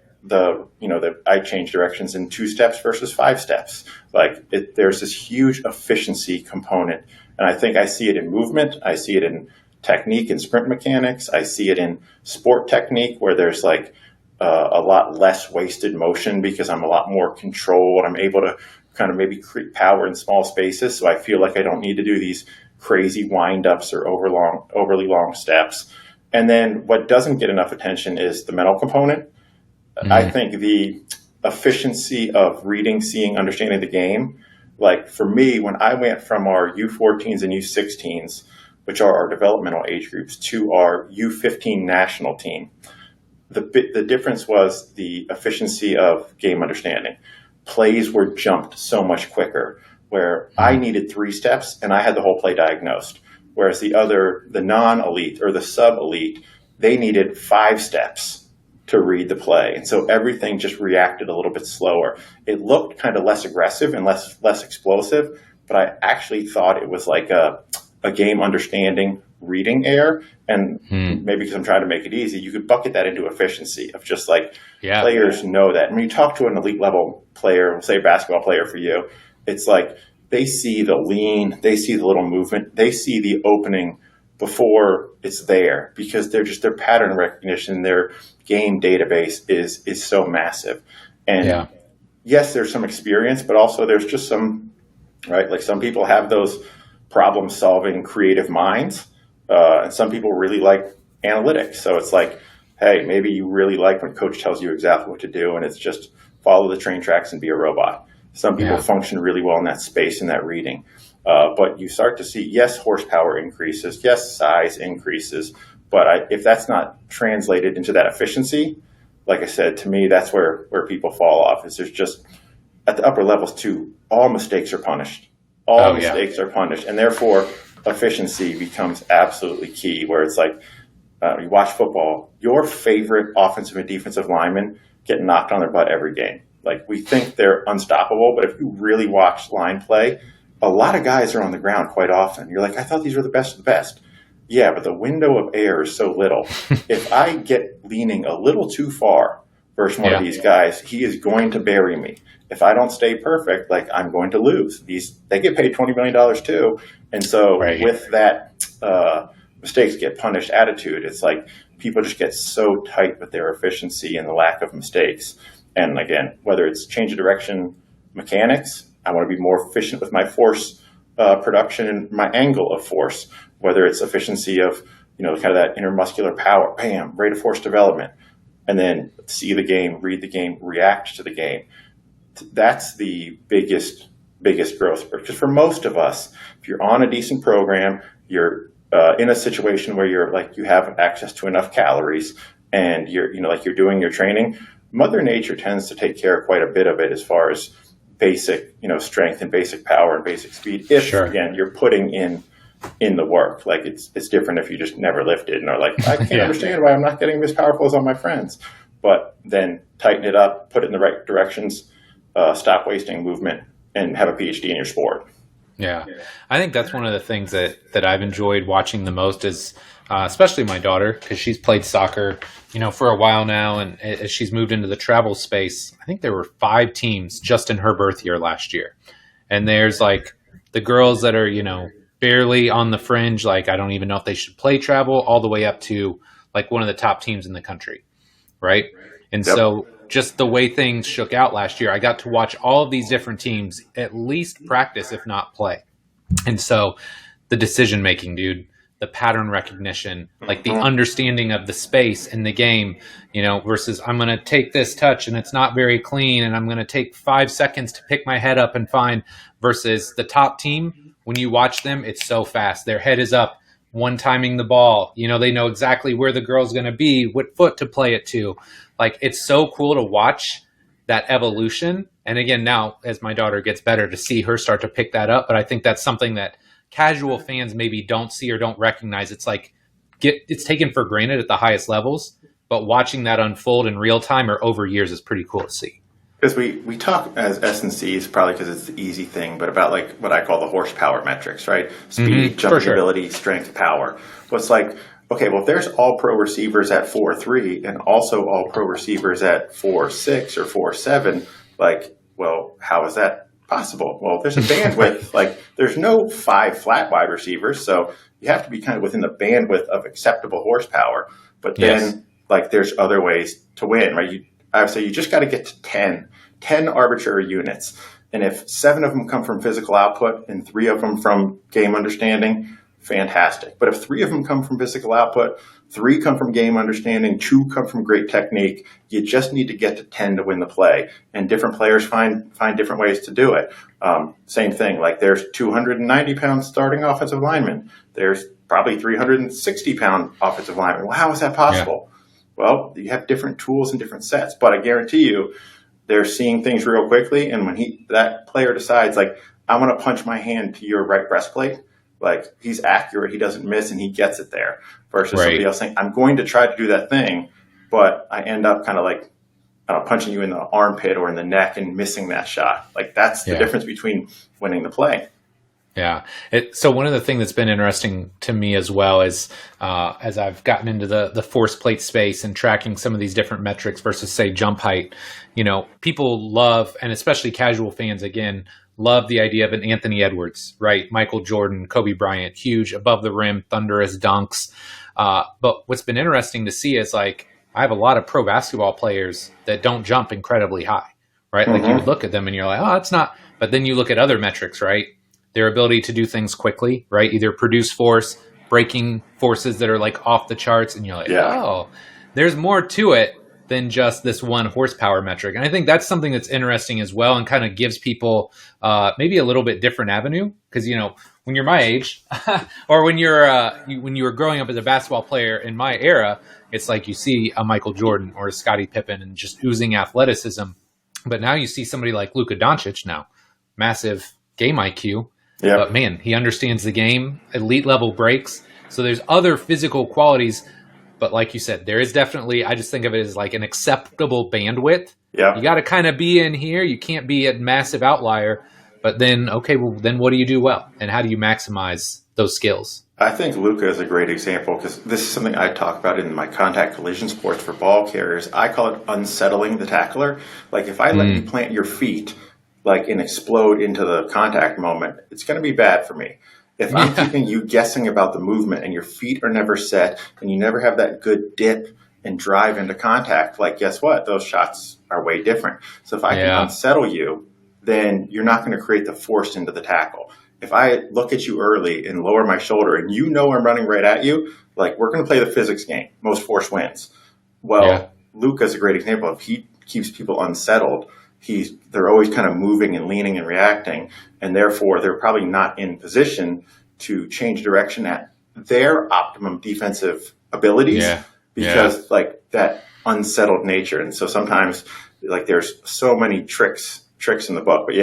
I change directions in 2 steps versus 5 steps. Like there's this huge efficiency component. And I think I see it in movement. I see it in technique and sprint mechanics. I see it in sport technique where there's like a lot less wasted motion because I'm a lot more controlled. I'm able to kind of maybe create power in small spaces. So I feel like I don't need to do these crazy wind-ups or overly long steps. And then what doesn't get enough attention is the mental component. I think the efficiency of reading, seeing, understanding the game, like for me, when I went from our U14s and U16s, which are our developmental age groups, to our U15 national team, the difference was the efficiency of game understanding. Plays were jumped so much quicker, where I needed 3 steps and I had the whole play diagnosed. Whereas the non-elite or the sub-elite, they needed 5 steps to read the play. And so everything just reacted a little bit slower. It looked kind of less aggressive and less explosive, but I actually thought it was like a game understanding reading error. And maybe because I'm trying to make it easy, you could bucket that into efficiency of just like players know that. And when you talk to an elite level player, say a basketball player for you, it's like they see the lean, they see the little movement, they see the opening before it's there because their pattern recognition, their game database is so massive. And yes, there's some experience, but also there's just some, right? Like some people have those problem solving creative minds. And some people really like analytics. So it's like, hey, maybe you really like when coach tells you exactly what to do and it's just follow the train tracks and be a robot. Some people function really well in that space and that reading. But you start to see, yes, horsepower increases, yes, size increases. But if that's not translated into that efficiency, like I said, to me, that's where people fall off. Is there's just, at the upper levels too, all mistakes are punished. All mistakes are punished. And therefore, efficiency becomes absolutely key, where it's like, you watch football, your favorite offensive and defensive linemen get knocked on their butt every game. Like, we think they're unstoppable, but if you really watch line play, a lot of guys are on the ground quite often. You're like, I thought these were the best of the best. Yeah, but the window of error is so little. If I get leaning a little too far versus one of these guys, he is going to bury me. If I don't stay perfect, like, I'm going to lose. They get paid $20 million too. And so with that mistakes get punished attitude, it's like people just get so tight with their efficiency and the lack of mistakes. And again, whether it's change of direction mechanics, I want to be more efficient with my force production and my angle of force, whether it's efficiency of, kind of that intermuscular power, bam, rate of force development, and then see the game, read the game, react to the game. That's the biggest growth spurt. Because for most of us, if you're on a decent program, you're in a situation where you have access to enough calories and you're doing your training, Mother Nature tends to take care of quite a bit of it as far as basic, strength and basic power and basic speed. If again, you're putting in the work, like it's different if you just never lifted and are like, I can't understand why I'm not getting as powerful as all my friends. But then tighten it up, put it in the right directions, stop wasting movement, and have a PhD in your sport. Yeah. I think that's one of the things that I've enjoyed watching the most is, especially my daughter, because she's played soccer, for a while now. And as she's moved into the travel space, I think there were 5 teams just in her birth year last year. And there's like the girls that are, barely on the fringe, like I don't even know if they should play travel, all the way up to like one of the top teams in the country. Right. And so just the way things shook out last year, I got to watch all of these different teams at least practice, if not play. And so the decision making, dude, the pattern recognition, like the understanding of the space in the game, versus I'm going to take this touch and it's not very clean and I'm going to take 5 seconds to pick my head up and find, versus the top team. When you watch them, it's so fast. Their head is up, one timing the ball. They know exactly where the girl's going to be, what foot to play it to. Like, it's so cool to watch that evolution. And again, now as my daughter gets better, to see her start to pick that up. But I think that's something that casual fans maybe don't see or don't recognize. It's like it's taken for granted at the highest levels, but watching that unfold in real time or over years is pretty cool to see. Because we talk as S&Cs, probably because it's the easy thing, but about like what I call the horsepower metrics, right? Speed, jumping ability, strength, power. Well, it's like, okay, well, if there's all pro receivers at 4.3 and also all pro receivers at 4.6 or 4.7, like, well, how is that possible? Well, there's a bandwidth, like there's no 5 flat wide receivers. So you have to be kind of within the bandwidth of acceptable horsepower. But then like there's other ways to win, right? I would say you just got to get to 10 arbitrary units. And if 7 of them come from physical output and 3 of them from game understanding, fantastic. But if 3 of them come from physical output, 3 come from game understanding, 2 come from great technique, you just need to get to 10 to win the play. And different players find different ways to do it. Same thing, like there's 290-pound starting offensive linemen. There's probably 360-pound offensive linemen. Well, how is that possible? Yeah. Well, you have different tools and different sets, but I guarantee you they're seeing things real quickly. And when that player decides, like, I'm going to punch my hand to your right breastplate, like he's accurate, he doesn't miss, and he gets it there. Versus somebody else saying, I'm going to try to do that thing, but I end up kind of like punching you in the armpit or in the neck and missing that shot. Like that's the difference between winning the play. Yeah. So one of the things that's been interesting to me as well is as I've gotten into the force plate space and tracking some of these different metrics versus, say, jump height, people love, and especially casual fans, again, love the idea of an Anthony Edwards, right? Michael Jordan, Kobe Bryant, huge, above the rim, thunderous dunks. But what's been interesting to see is like I have a lot of pro basketball players that don't jump incredibly high, right? Like you look at them and you're like, oh, it's not. But then you look at other metrics, right? Their ability to do things quickly, right? Either produce force, breaking forces that are like off the charts. And you're like, oh, there's more to it than just this one horsepower metric. And I think that's something that's interesting as well and kind of gives people maybe a little bit different avenue. Because, when you're my age or when you were growing up as a basketball player in my era, it's like you see a Michael Jordan or a Scottie Pippen and just oozing athleticism. But now you see somebody like Luka Doncic now, massive game IQ. Yeah. But man, he understands the game, elite level breaks. So there's other physical qualities. But like you said, there is definitely, I just think of it as like an acceptable bandwidth. Yeah. You got to kind of be in here. You can't be a massive outlier. But then, okay, well, then what do you do well? And how do you maximize those skills? I think Luka is a great example because this is something I talk about in my contact collision sports for ball carriers. I call it unsettling the tackler. Like if I let you plant your feet and explode into the contact moment, it's going to be bad for me. If I'm keeping you guessing about the movement and your feet are never set and you never have that good dip and drive into contact, like guess what? Those shots are way different. So if I can unsettle you, then you're not going to create the force into the tackle. If I look at you early and lower my shoulder and I'm running right at you, like we're going to play the physics game. Most force wins. Well, Luka's a great example. If he keeps people unsettled, they're always kind of moving and leaning and reacting, and therefore they're probably not in position to change direction at their optimum defensive abilities because like that unsettled nature. And so sometimes like there's so many tricks in the book. But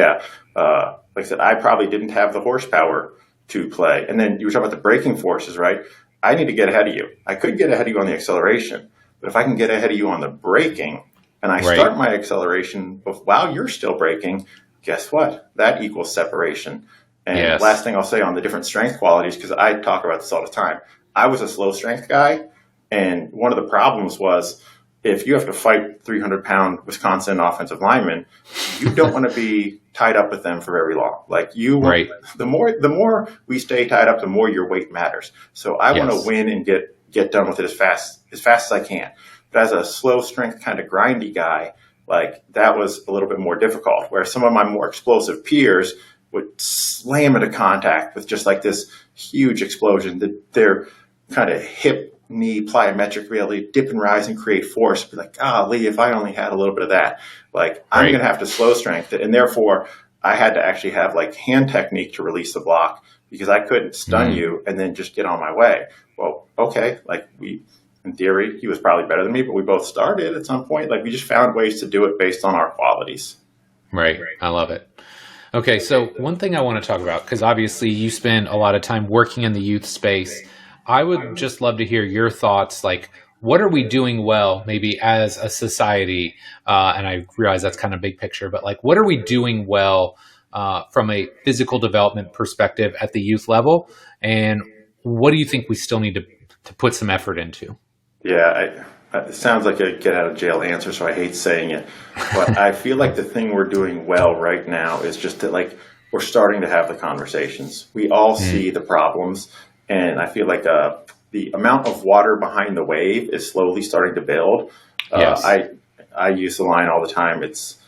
like I said, I probably didn't have the horsepower to play. And then you were talking about the braking forces, right? I need to get ahead of you. I could get ahead of you on the acceleration, but if I can get ahead of you on the braking, and I start my acceleration while you're still braking, guess what? That equals separation. And last thing I'll say on the different strength qualities, because I talk about this all the time. I was a slow strength guy, and one of the problems was if you have to fight 300-pound Wisconsin offensive linemen, you don't want to be tied up with them for very long. Like the more we stay tied up, the more your weight matters. So I want to win and get done with it as fast as I can. But as a slow strength kind of grindy guy, like that was a little bit more difficult. Where some of my more explosive peers would slam into contact with just like this huge explosion. Their kind of hip knee plyometric reality dip and rise and create force. Be like, Lee, if I only had a little bit of that, like I'm going to have to slow strength it. And therefore I had to actually have like hand technique to release the block because I couldn't stun you and then just get on my way. Well, okay, like in theory, he was probably better than me, but we both started at some point. Like we just found ways to do it based on our qualities. Right. I love it. Okay, so one thing I want to talk about, because obviously you spend a lot of time working in the youth space, I would just love to hear your thoughts. Like, what are we doing well, maybe as a society? And I realize that's kind of big picture, but like, what are we doing well from a physical development perspective at the youth level? And what do you think we still need to put some effort into? Yeah, it sounds like a get out of jail answer, so I hate saying it. But I feel like the thing we're doing well right now is just that, like, we're starting to have the conversations. We all see the problems, and I feel like the amount of water behind the wave is slowly starting to build. Yes. I use the line all the time. It's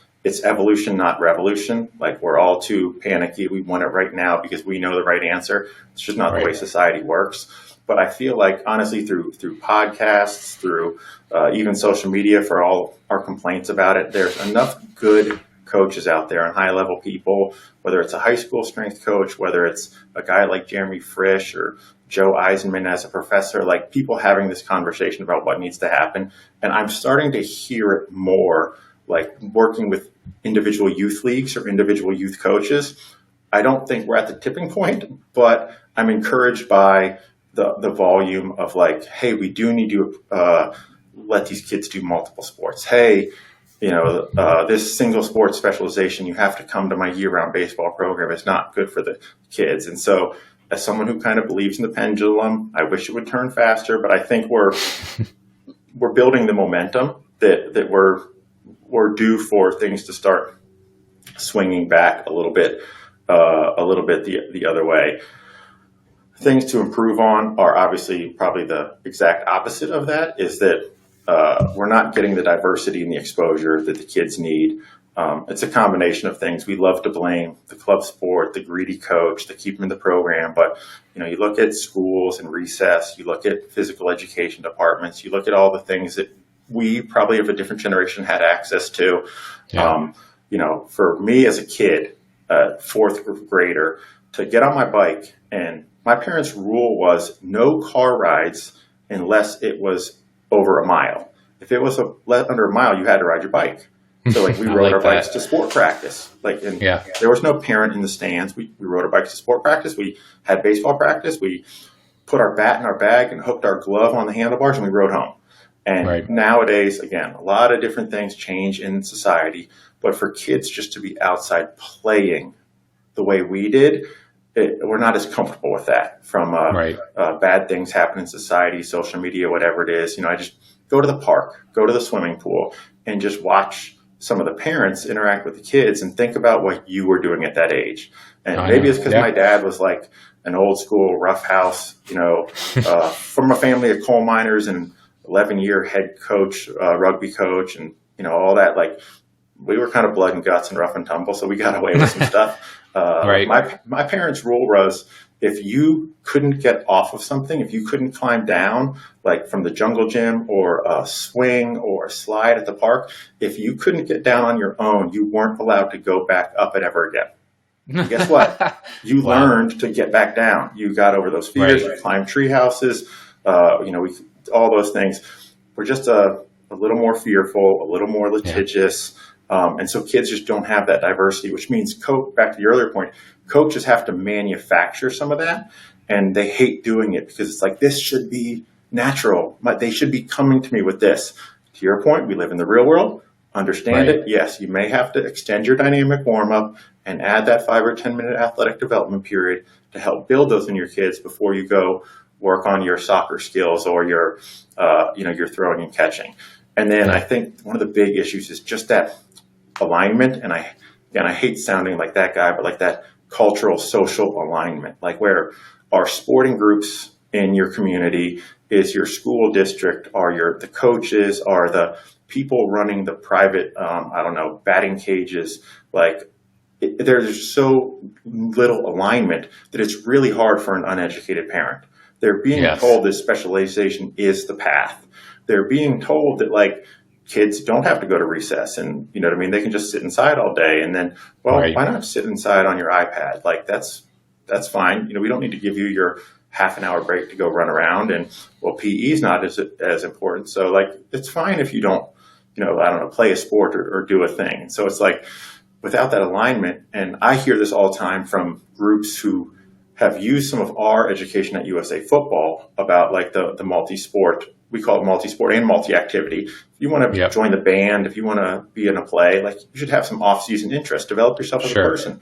evolution, not revolution. Like, we're all too panicky. We want it right now because we know the right answer. It's just not the way society works. But I feel like, honestly, through podcasts, through even social media, for all our complaints about it, there's enough good coaches out there and high-level people, whether it's a high school strength coach, whether it's a guy like Jeremy Frisch or Joe Eisenman as a professor, like people having this conversation about what needs to happen. And I'm starting to hear it more, like working with individual youth leagues or individual youth coaches. I don't think we're at the tipping point, but I'm encouraged by the volume of like, hey, we do need to let these kids do multiple sports. Hey, this single sport specialization, you have to come to my year-round baseball program. It's not good for the kids. And so as someone who kind of believes in the pendulum, I wish it would turn faster, but I think we're building the momentum that we're due for things to start swinging back a little bit the other way. Things to improve on are obviously probably the exact opposite of that, is that we're not getting the diversity and the exposure that the kids need. It's a combination of things. We love to blame the club sport, the greedy coach, the keep them in the program. But, you look at schools and recess, you look at physical education departments, you look at all the things that we probably of a different generation had access to. Yeah. For me as a kid, fourth grader, to get on my bike, and my parents' rule was no car rides unless it was over a mile. If it was under a mile, you had to ride your bike. So we rode our bikes to sport practice. There was no parent in the stands. We rode our bikes to sport practice. We had baseball practice. We put our bat in our bag and hooked our glove on the handlebars, and we rode home. And nowadays, again, a lot of different things change in society. But for kids just to be outside playing the way we did, we're not as comfortable with that from bad things happen in society, social media, whatever it is. I just go to the park, go to the swimming pool, and just watch some of the parents interact with the kids and think about what you were doing at that age. And maybe it's because my dad was like an old school roughhouse, from a family of coal miners and 11-year head coach, rugby coach, and, all that. Like, we were kind of blood and guts and rough and tumble, so we got away with some stuff. My parents' rule was, if you couldn't get off of something, if you couldn't climb down, like from the jungle gym or a swing or a slide at the park, if you couldn't get down on your own, you weren't allowed to go back up it ever again. And guess what? You learned to get back down. You got over those fears. You climbed tree houses. All those things. We're just a little more fearful, a little more litigious. And so kids just don't have that diversity, which means, back to your earlier point, coaches have to manufacture some of that, and they hate doing it because it's like, this should be natural. They should be coming to me with this. To your point, we live in the real world. Understand it. Yes, you may have to extend your dynamic warm-up and add that 5 or 10-minute athletic development period to help build those in your kids before you go work on your soccer skills or your throwing and catching. And then I think one of the big issues is just that alignment. And I hate sounding like that guy, but like that cultural, social alignment, like where our sporting groups in your community is your school district, are the coaches, are the people running the private, batting cages. There's so little alignment that it's really hard for an uneducated parent. They're being told this specialization is the path. They're being told that kids don't have to go to recess, and they can just sit inside all day. And then, why not sit inside on your iPad? That's fine. We don't need to give you your half an hour break to go run around, and well, PE is not as important. So like, it's fine if you don't, I don't know, play a sport or do a thing. So it's like, without that alignment, and I hear this all the time from groups who have used some of our education at USA Football about like the multi-sport, we call it multi-sport and multi-activity. If you want to join the band, if you want to be in a play, like you should have some off-season interest, develop yourself as a person.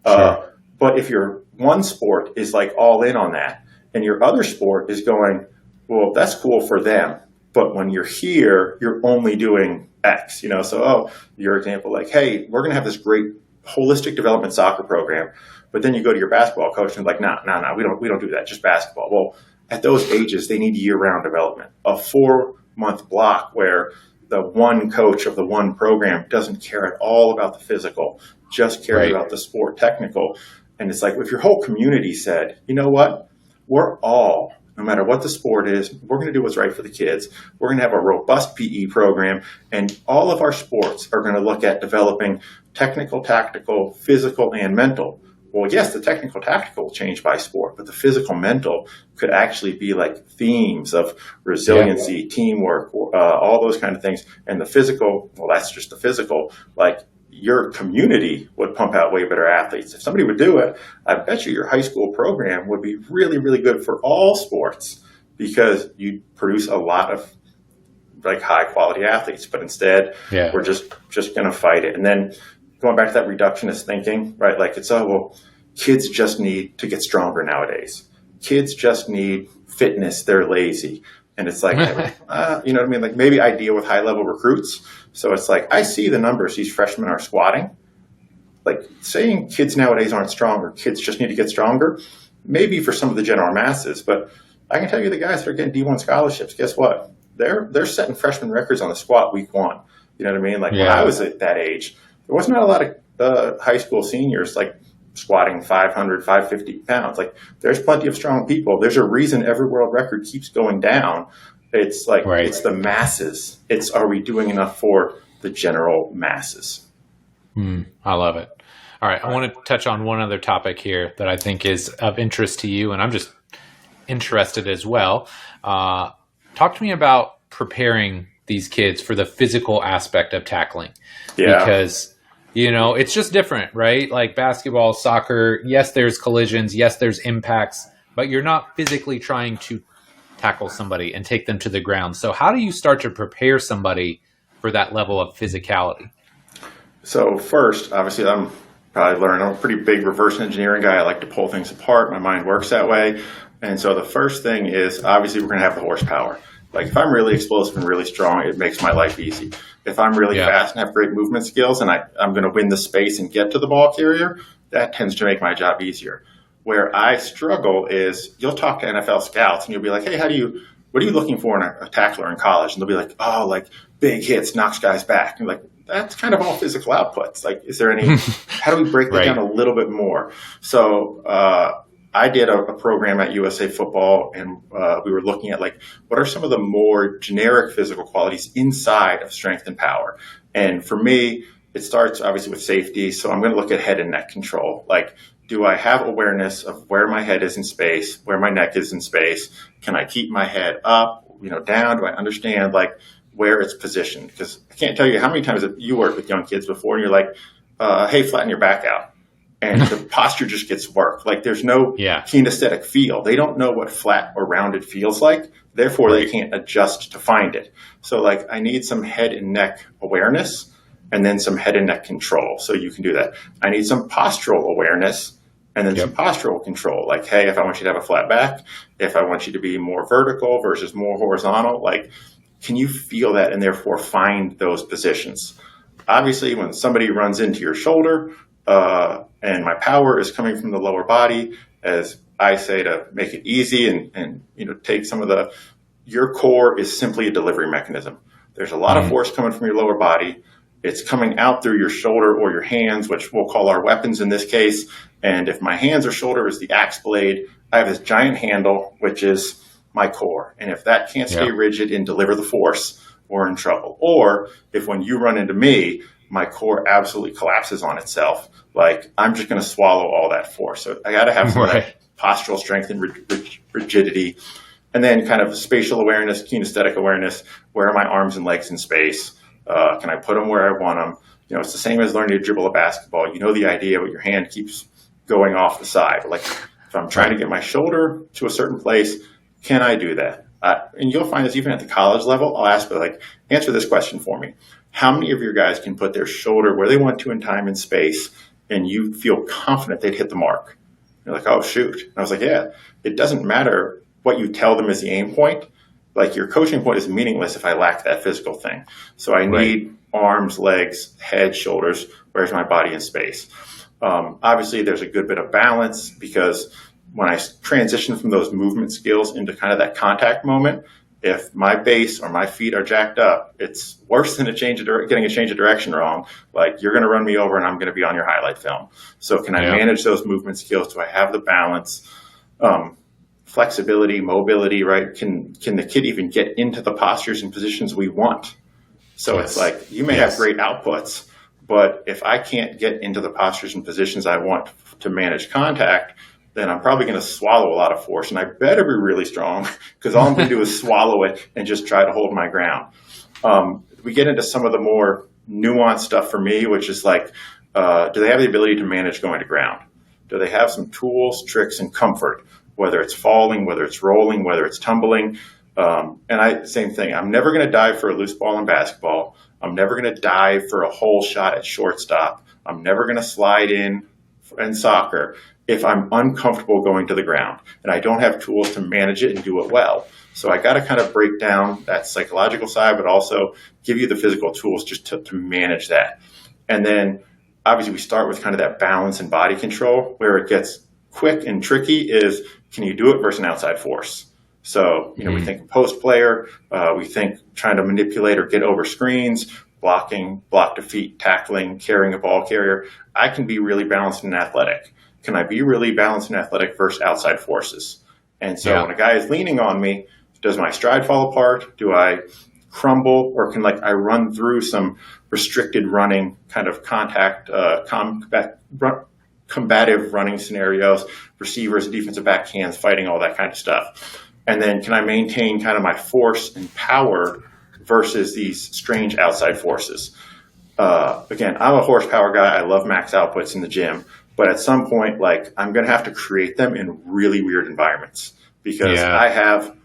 But if your one sport is like all in on that, and your other sport is going, well, that's cool for them, but when you're here, you're only doing X, So, your example, like, hey, we're going to have this great holistic development soccer program, but then you go to your basketball coach and like, no, we don't do that, just basketball. Well, at those ages, they need year-round development. A 4-month block where the one coach of the one program doesn't care at all about the physical, just cares about the sport technical. And it's like, if your whole community said, you know what, we're all, no matter what the sport is, we're going to do what's right for the kids. We're going to have a robust PE program, and all of our sports are going to look at developing technical, tactical, physical, and mental. Well, yes, the technical, tactical will change by sport, but the physical, mental could actually be like themes of resiliency, teamwork, all those kind of things. And the physical, well, that's just the physical. Like, your community would pump out way better athletes. If somebody would do it, I bet you your high school program would be really, really good for all sports, because you produce a lot of like high quality athletes. But instead, we're just going to fight it. And then going back to that reductionist thinking, right? Like, it's, kids just need to get stronger nowadays. Kids just need fitness. They're lazy. And it's like, you know what I mean? Like, maybe I deal with high level recruits. So it's like, I see the numbers these freshmen are squatting. Like, saying kids nowadays aren't stronger, kids just need to get stronger, maybe for some of the general masses. But I can tell you, the guys that are getting D1 scholarships, guess what? They're setting freshman records on the squat week 1. You know what I mean? Like, when I was at that age, there was not a lot of high school seniors like squatting 500, 550 pounds. Like, there's plenty of strong people. There's a reason every world record keeps going down. It's like, it's the masses. It's, are we doing enough for the general masses? I love it. All right. I want to touch on one other topic here that I think is of interest to you, and I'm just interested as well. Talk to me about preparing these kids for the physical aspect of tackling. Because, it's just different, right? Like basketball, soccer, yes, there's collisions, yes, there's impacts, but you're not physically trying to tackle somebody and take them to the ground. So how do you start to prepare somebody for that level of physicality? So first, obviously, I'm a pretty big reverse engineering guy. I like to pull things apart. My mind works that way. And so the first thing is, obviously, we're going to have the horsepower. Like, if I'm really explosive and really strong, it makes my life easy. If I'm really fast and have great movement skills and I'm going to win the space and get to the ball carrier, that tends to make my job easier. Where I struggle is, you'll talk to NFL scouts and you'll be like, hey, what are you looking for in a tackler in college? And they'll be like, oh, like big hits, knocks guys back. And like, that's kind of all physical outputs. Like, is there any, how do we break that down a little bit more? So, I did a program at USA Football, and we were looking at like, what are some of the more generic physical qualities inside of strength and power? And for me, it starts obviously with safety. So I'm going to look at head and neck control. Like, do I have awareness of where my head is in space, where my neck is in space? Can I keep my head up, down? Do I understand like where it's positioned? Because I can't tell you how many times you worked with young kids before and you're like, hey, flatten your back out. And the posture just gets work. Like, there's no kinesthetic feel. They don't know what flat or rounded feels like. Therefore, they can't adjust to find it. So, like, I need some head and neck awareness and then some head and neck control. So you can do that. I need some postural awareness and then some postural control. Like, hey, if I want you to have a flat back, if I want you to be more vertical versus more horizontal, like, can you feel that and therefore find those positions? Obviously, when somebody runs into your shoulder, and my power is coming from the lower body, as I say, to make it easy and take some of your core is simply a delivery mechanism. There's a lot of force coming from your lower body. It's coming out through your shoulder or your hands, which we'll call our weapons in this case. And if my hands or shoulder is the axe blade, I have this giant handle, which is my core. And if that can't stay rigid and deliver the force, we're in trouble. Or if when you run into me, my core absolutely collapses on itself. Like, I'm just going to swallow all that force. So I got to have some of that postural strength and rigidity. And then kind of spatial awareness, kinesthetic awareness. Where are my arms and legs in space? Can I put them where I want them? It's the same as learning to dribble a basketball. You know the idea, but your hand keeps going off the side. Like if I'm trying to get my shoulder to a certain place, can I do that? And you'll find this even at the college level. I'll ask, answer this question for me. How many of your guys can put their shoulder where they want to in time and space, and you feel confident they'd hit the mark? You're like, oh, shoot. And I was like, yeah, it doesn't matter what you tell them is the aim point. Like your coaching point is meaningless if I lack that physical thing. So I need arms, legs, head, shoulders. Where's my body in space? Obviously, there's a good bit of balance because when I transition from those movement skills into kind of that contact moment, if my base or my feet are jacked up, it's worse than getting a change of direction wrong. Like you're going to run me over and I'm going to be on your highlight film. So can I manage those movement skills? Do I have the balance? Flexibility, mobility, right? Can the kid even get into the postures and positions we want? So it's like you may have great outputs, but if I can't get into the postures and positions I want to manage contact, then I'm probably going to swallow a lot of force, and I better be really strong because all I'm going to do is swallow it and just try to hold my ground. We get into some of the more nuanced stuff for me, which is like, do they have the ability to manage going to ground? Do they have some tools, tricks, and comfort? Whether it's falling, whether it's rolling, whether it's tumbling. Same thing. I'm never going to dive for a loose ball in basketball. I'm never going to dive for a hole shot at shortstop. I'm never going to slide in soccer if I'm uncomfortable going to the ground and I don't have tools to manage it and do it well. So I got to kind of break down that psychological side, but also give you the physical tools just to manage that. And then obviously we start with kind of that balance and body control. Where it gets quick and tricky is, can you do it versus an outside force? So, we think post player, we think trying to manipulate or get over screens, blocking, block defeat, tackling, carrying a ball carrier. I can be really balanced and athletic. Can I be really balanced and athletic versus outside forces? And so when a guy is leaning on me, does my stride fall apart? Do I crumble? Or can I run through some restricted running kind of contact, combative running scenarios, receivers, defensive backhands, fighting, all that kind of stuff. And then can I maintain kind of my force and power versus these strange outside forces? Again, I'm a horsepower guy. I love max outputs in the gym. But at some point, I'm going to have to create them in really weird environments because I have,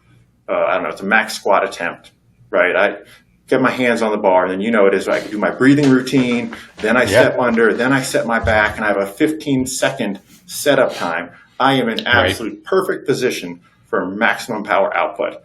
it's a max squat attempt, right? I get my hands on the bar, and then it is. I can do my breathing routine, then I step under, then I set my back, and I have a 15-second setup time. I am in absolute perfect position for maximum power output.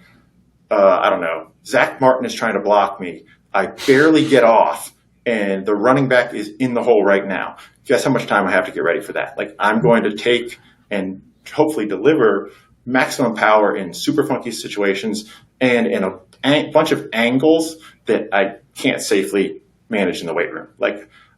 Zach Martin is trying to block me. I barely get off, and the running back is in the hole right now. Guess how much time I have to get ready for that? I'm going to take and hopefully deliver maximum power in super funky situations and in a bunch of angles that I can't safely manage in the weight room.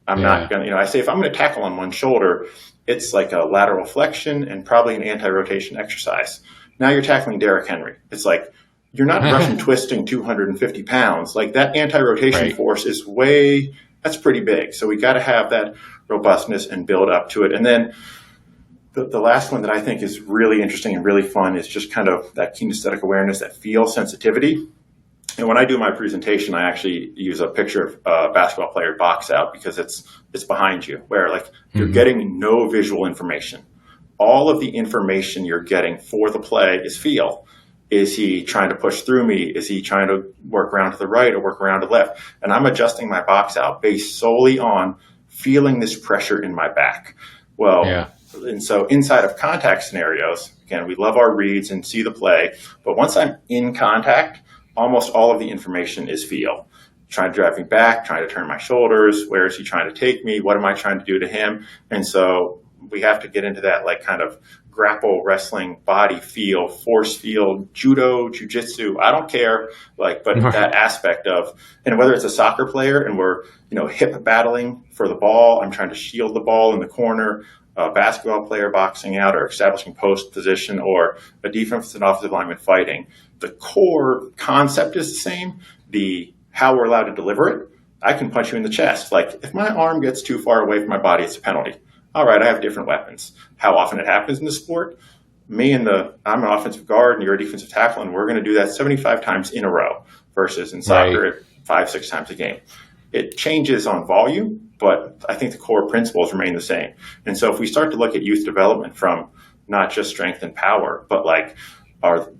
I'm not going to, I say if I'm going to tackle on one shoulder, it's like a lateral flexion and probably an anti-rotation exercise. Now you're tackling Derrick Henry. It's like you're not Russian twisting 250 pounds. That anti-rotation force is that's pretty big. So we got to have that robustness and build up to it. And then the last one that I think is really interesting and really fun is just kind of that kinesthetic awareness, that feel sensitivity. And when I do my presentation, I actually use a picture of a basketball player box out because it's behind you, where you're getting no visual information. All of the information you're getting for the play is feel. Is he trying to push through me? Is he trying to work around to the right or work around to the left? And I'm adjusting my box out based solely on feeling this pressure in my back. And so inside of contact scenarios, again, we love our reads and see the play. But once I'm in contact, almost all of the information is feel. Trying to drive me back, trying to turn my shoulders. Where is he trying to take me? What am I trying to do to him? And so we have to get into that kind of grapple, wrestling, body feel, force field, judo, jujitsu. I don't care. But that aspect of, and whether it's a soccer player and we're, hip battling for the ball, I'm trying to shield the ball in the corner, a basketball player boxing out or establishing post position, or a defensive and offensive lineman fighting. The core concept is the same. How we're allowed to deliver it. I can punch you in the chest. If my arm gets too far away from my body, it's a penalty. All right, I have different weapons. How often it happens in the sport? I'm an offensive guard and you're a defensive tackle, and we're going to do that 75 times in a row versus in soccer at 5-6 times a game. It changes on volume, but I think the core principles remain the same. And so if we start to look at youth development from not just strength and power, but like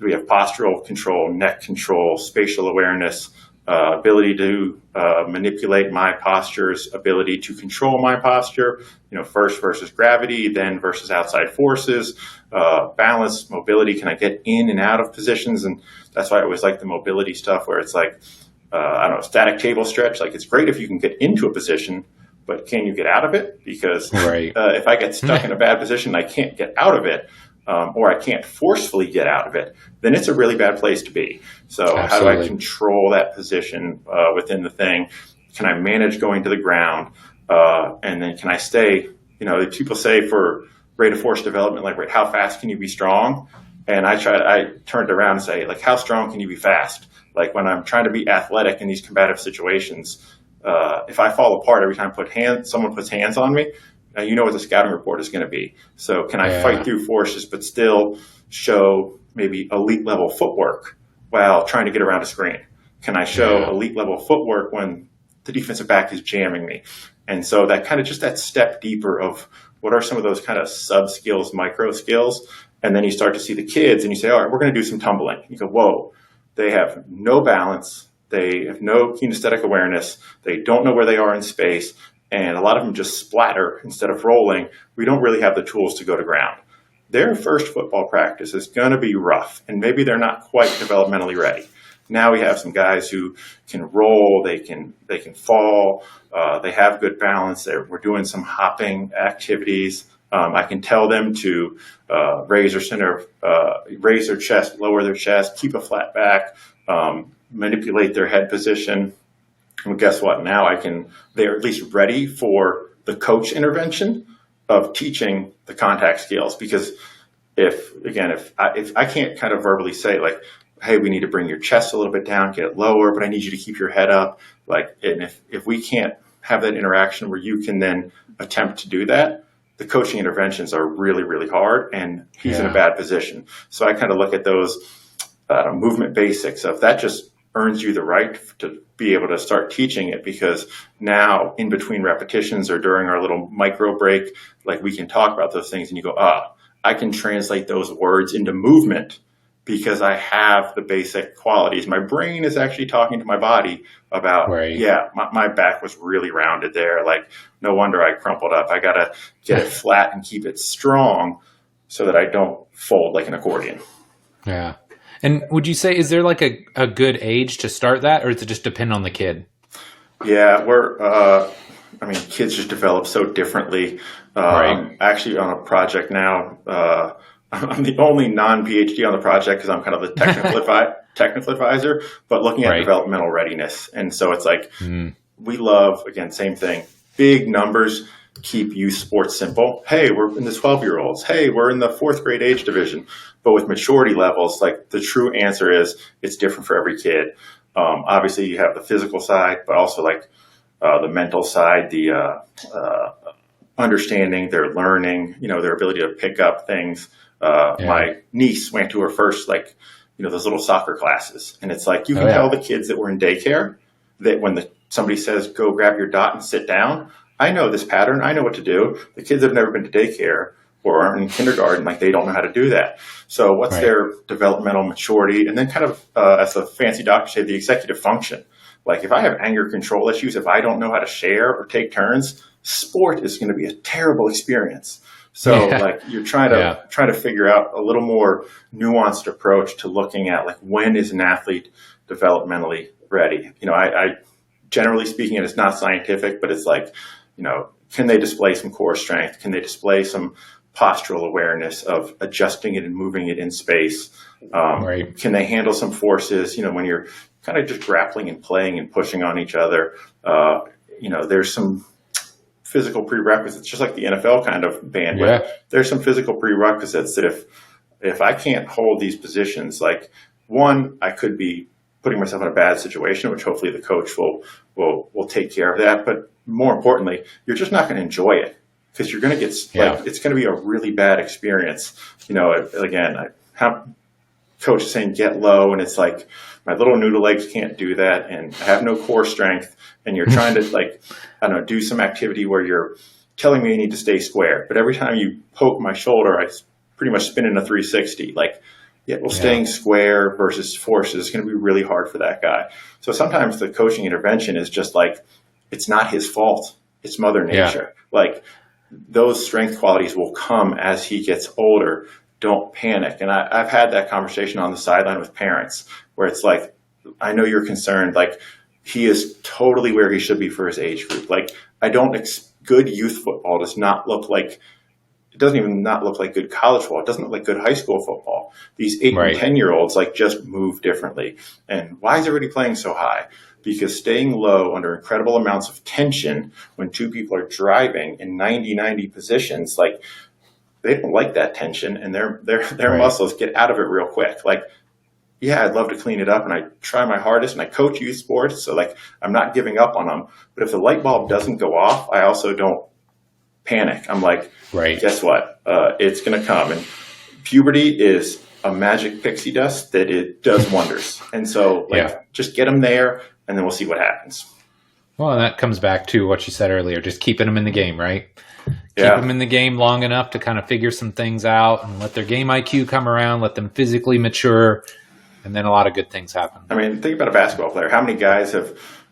we have postural control, neck control, spatial awareness, ability to manipulate my postures, ability to control my posture, first versus gravity, then versus outside forces, balance, mobility. Can I get in and out of positions? And that's why I always like the mobility stuff where it's like, static table stretch. Like it's great if you can get into a position, but can you get out of it? Because if I get stuck in a bad position, I can't get out of it. Or I can't forcefully get out of it, then it's a really bad place to be. So How do I control that position within the thing? Can I manage going to the ground? And then can I stay, people say for rate of force development, like, how fast can you be strong? And I turned it around and say, like, how strong can you be fast? Like when I'm trying to be athletic in these combative situations, if I fall apart every time someone puts hands on me, now you know what the scouting report is going to be. So can I fight through forces but still show maybe elite level footwork while trying to get around a screen? Can I show elite level footwork when the defensive back is jamming me? And so that kind of just that step deeper of what are some of those kind of sub skills, micro skills. And then you start to see the kids and you say, all right, we're going to do some tumbling. You go, whoa, they have no balance. They have no kinesthetic awareness. They don't know where they are in space. And a lot of them just splatter instead of rolling. We don't really have the tools to go to ground. Their first football practice is going to be rough, and maybe they're not quite developmentally ready. Now we have some guys who can roll, they can fall, they have good balance. We're doing some hopping activities. I can tell them to raise their chest, lower their chest, keep a flat back, manipulate their head position. Well, guess what? Now they're at least ready for the coach intervention of teaching the contact skills. Because if I can't kind of verbally say like, hey, we need to bring your chest a little bit down, get it lower, but I need you to keep your head up. Like, and if we can't have that interaction where you can then attempt to do that, the coaching interventions are really, really hard, and he's in a bad position. So I kind of look at those movement basics of that just earns you the right to be able to start teaching it, because now in between repetitions or during our little micro break, like we can talk about those things and you go, I can translate those words into movement because I have the basic qualities. My brain is actually talking to my body about, my back was really rounded there. Like, no wonder I crumpled up. I got to get it flat and keep it strong so that I don't fold like an accordion. Yeah. And would you say, is there like a good age to start that, or does it just depend on the kid? Yeah, kids just develop so differently. Actually, on a project now, I'm the only non-PhD on the project because I'm kind of the technical advisor, but looking at developmental readiness. And so it's like, we love, again, same thing, big numbers. Keep youth sports simple. Hey, we're in the 12-year-olds. Hey, we're in the 4th grade age division. But with maturity levels, like the true answer is it's different for every kid. Obviously, you have the physical side, but also like the mental side, the understanding, their learning, their ability to pick up things. My niece went to her first, those little soccer classes. And it's like you can tell the kids that were in daycare that when somebody says, go grab your dot and sit down, I know this pattern. I know what to do. The kids have never been to daycare or aren't in kindergarten. Like, they don't know how to do that. So what's their developmental maturity? And then kind of, as a fancy doctor say, the executive function. Like, if I have anger control issues, if I don't know how to share or take turns, sport is going to be a terrible experience. So you're trying to figure out a little more nuanced approach to looking at like, when is an athlete developmentally ready? I generally speaking, and it's not scientific, but it's like, can they display some core strength? Can they display some postural awareness of adjusting it and moving it in space? Can they handle some forces? When you're kind of just grappling and playing and pushing on each other, there's some physical prerequisites, just like the NFL kind of bandwidth. There's some physical prerequisites that if I can't hold these positions, like, one, I could be putting myself in a bad situation, which hopefully the coach will take care of that. But more importantly, you're just not going to enjoy it. because you're going to get like, it's going to be a really bad experience. You know, again, I have coach saying get low, and it's like my little noodle legs can't do that, and I have no core strength, and you're trying to like, I don't know, do some activity where you're telling me I need to stay square, but every time you poke my shoulder, I pretty much spin in a 360. Like, staying square versus forces is going to be really hard for that guy. So sometimes the coaching intervention is just like, it's not his fault. It's Mother Nature. Like, those strength qualities will come as he gets older. Don't panic. And I've had that conversation on the sideline with parents where it's like, I know you're concerned. Like, he is totally where he should be for his age group. Like, good youth football does not look like, it doesn't even not look like good college football. It doesn't look like good high school football. These 8 and 10-year-olds like just move differently. And why is everybody playing so high? Because staying low under incredible amounts of tension when two people are driving in 90-90 positions, like, they don't like that tension, and their muscles get out of it real quick. Like, yeah, I'd love to clean it up, and I try my hardest, and I coach youth sports, so like, I'm not giving up on them. But if the light bulb doesn't go off, I also don't panic. I'm like, guess what? It's going to come. And puberty is a magic pixie dust that it does wonders. And so just get them there, and then we'll see what happens. Well, and that comes back to what you said earlier, just keeping them in the game, right? Keep them in the game long enough to kind of figure some things out and let their game IQ come around, let them physically mature, and then a lot of good things happen. I mean, think about a basketball player. How many guys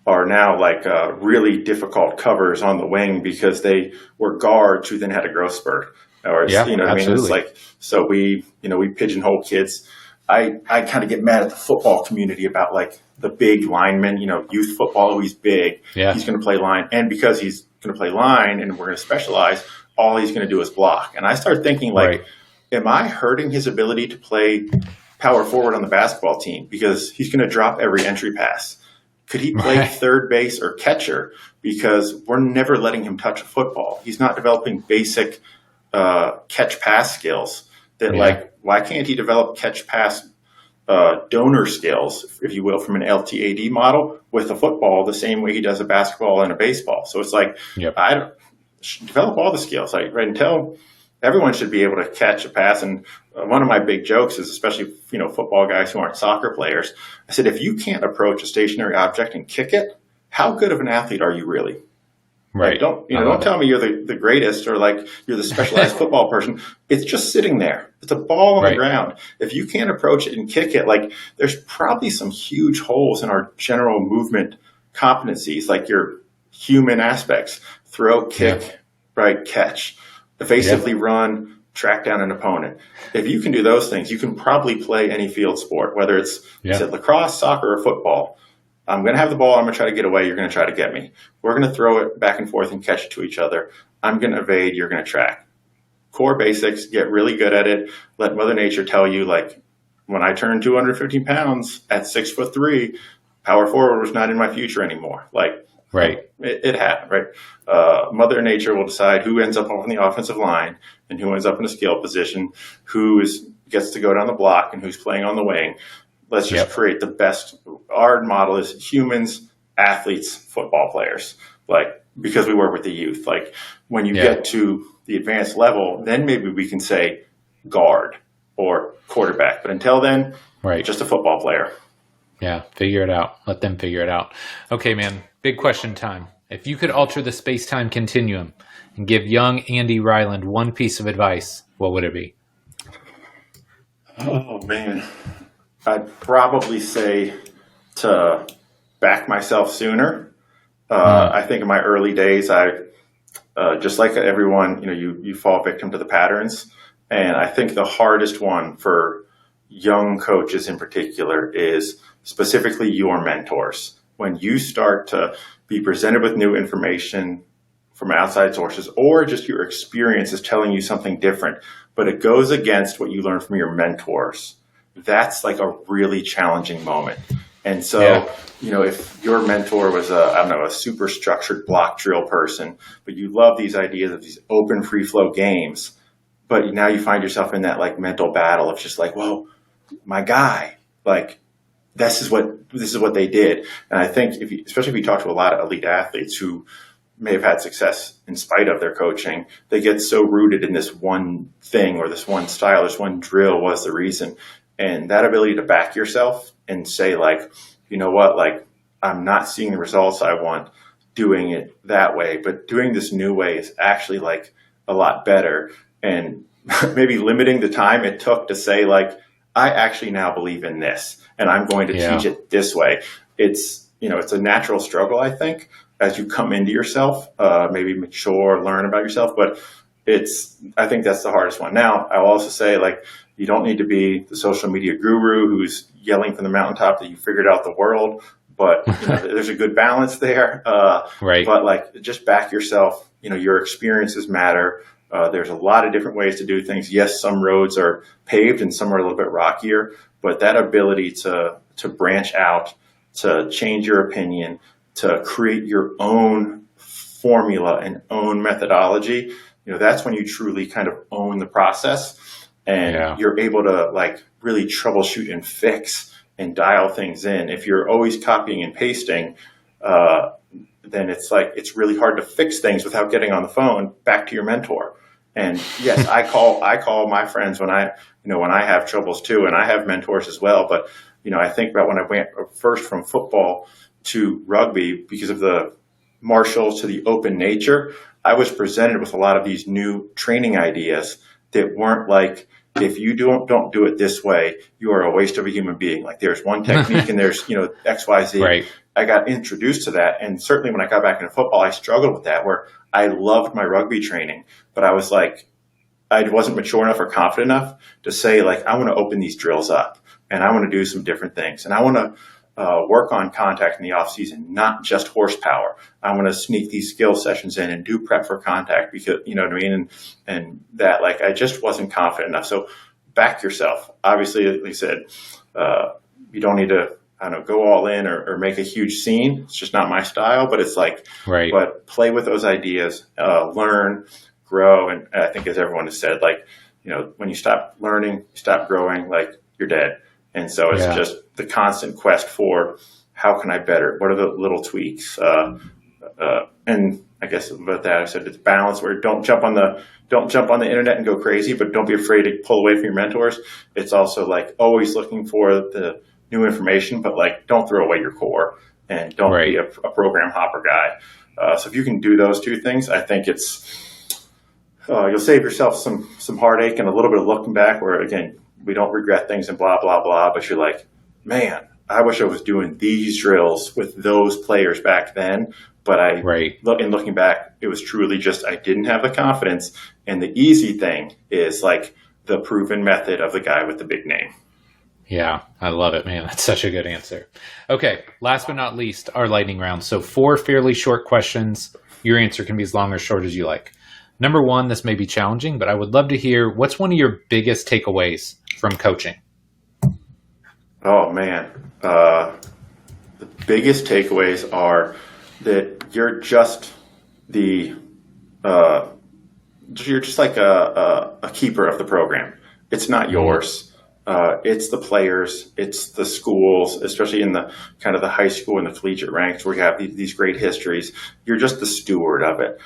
are now like really difficult covers on the wing because they were guards who then had a growth spurt? Or you know what I mean? It's like, so we pigeonhole kids. I kind of get mad at the football community about like the big lineman, youth football, he's big. Yeah. He's going to play line. And because he's going to play line and we're going to specialize, all he's going to do is block. And I start thinking like, am I hurting his ability to play power forward on the basketball team? Because he's going to drop every entry pass. Could he play third base or catcher? Because we're never letting him touch a football. He's not developing basic catch pass skills that like, why can't he develop catch pass donor skills, if you will, from an LTAD model with a football the same way he does a basketball and a baseball? So it's like, I don't develop all the skills, until everyone should be able to catch a pass. And one of my big jokes is, especially, football guys who aren't soccer players, I said, if you can't approach a stationary object and kick it, how good of an athlete are you really? Right. Like, don't tell me you're the greatest or like you're the specialized football person. It's just sitting there. It's a ball on the ground. If you can't approach it and kick it, like, there's probably some huge holes in our general movement competencies, like your human aspects: throw, kick, catch, evasively run, track down an opponent. If you can do those things, you can probably play any field sport, whether it's lacrosse, soccer, or football. I'm going to have the ball. I'm going to try to get away. You're going to try to get me. We're going to throw it back and forth and catch it to each other. I'm going to evade. You're going to track. Core basics. Get really good at it. Let Mother Nature tell you, like, when I turned 215 pounds at 6'3", power forward was not in my future anymore. Like, it happened, right? Mother Nature will decide who ends up on the offensive line and who ends up in a skill position, gets to go down the block and who's playing on the wing. Let's just create the best. Our model is humans, athletes, football players. Like, because we work with the youth. Like, when you get to the advanced level, then maybe we can say guard or quarterback. But until then, just a football player. Yeah, figure it out. Let them figure it out. Okay, man, big question time. If you could alter the space-time continuum and give young Andy Ryland one piece of advice, what would it be? Oh, man. I'd probably say to back myself sooner. I think in my early days, I just like everyone, you fall victim to the patterns. And I think the hardest one for young coaches in particular is specifically your mentors. When you start to be presented with new information from outside sources, or just your experience is telling you something different, but it goes against what you learned from your mentors, that's like a really challenging moment. And so, if your mentor was a super structured block drill person, but you love these ideas of these open free flow games, but now you find yourself in that like mental battle of just like, whoa, my guy, like, this is what they did. And I think especially if you talk to a lot of elite athletes who may have had success in spite of their coaching, they get so rooted in this one thing or this one style, this one drill was the reason. And that ability to back yourself and say, like, you know what, like, I'm not seeing the results I want doing it that way, but doing this new way is actually like a lot better. And maybe limiting the time it took to say, like, I actually now believe in this and I'm going to teach it this way. It's, it's a natural struggle, I think, as you come into yourself, maybe mature, learn about yourself. But I think that's the hardest one. Now, I'll also say, like, you don't need to be the social media guru who's yelling from the mountaintop that you figured out the world. But there's a good balance there. Right. But like, just back yourself. Your experiences matter. There's a lot of different ways to do things. Yes, some roads are paved and some are a little bit rockier. But that ability to branch out, to change your opinion, to create your own formula and own methodology, that's when you truly kind of own the process, and you're able to like really troubleshoot and fix and dial things in. If you're always copying and pasting, then it's like, it's really hard to fix things without getting on the phone back to your mentor. And yes, I call my friends when I have troubles too, and I have mentors as well. But, I think about when I went first from football to rugby, because of the martial to the open nature, I was presented with a lot of these new training ideas that weren't like, if you don't do it this way, you are a waste of a human being. Like, there's one technique and there's, X, Y, Z. Right. I got introduced to that. And certainly when I got back into football, I struggled with that, where I loved my rugby training, but I was like, I wasn't mature enough or confident enough to say, like, I want to open these drills up and I want to do some different things. And I want to work on contact in the off season, not just horsepower. I want to sneak these skill sessions in and do prep for contact, because, you know what I mean? And that, like, I just wasn't confident enough. So back yourself. Obviously, like I said, you don't need to, go all in or make a huge scene. It's just not my style, but it's like, but play with those ideas, learn, grow. And I think, as everyone has said, like, when you stop learning, you stop growing, like, you're dead. And so it's just the constant quest for, how can I better? What are the little tweaks? And I guess about that, I said it's balance, where don't jump on the internet and go crazy, but don't be afraid to pull away from your mentors. It's also like always looking for the new information, but like, don't throw away your core, and don't be a program hopper guy. So if you can do those two things, I think you'll save yourself some heartache and a little bit of looking back, where, again, we don't regret things and blah, blah, blah, but you're like, man, I wish I was doing these drills with those players back then. But in looking back, it was truly just, I didn't have the confidence. And the easy thing is like the proven method of the guy with the big name. Yeah, I love it, man. That's such a good answer. Okay, last but not least, our lightning round. So 4 fairly short questions. Your answer can be as long or short as you like. Number 1, this may be challenging, but I would love to hear, what's one of your biggest takeaways from coaching? Oh, man. The biggest takeaways are that you're just you're just like a keeper of the program. It's not yours. It's the players, it's the schools, especially in the kind of the high school and the collegiate ranks, where you have these great histories. You're just the steward of it.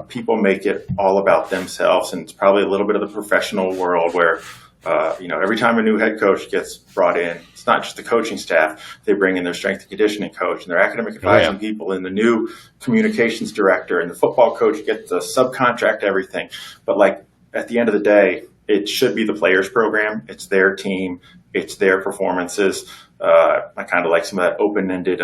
People make it all about themselves, and it's probably a little bit of the professional world where, every time a new head coach gets brought in, it's not just the coaching staff. They bring in their strength and conditioning coach and their academic advising people, and the new communications director, and the football coach gets to subcontract everything. But like, at the end of the day, it should be the players' program. It's their team. It's their performances. I kind of like some of that open-ended,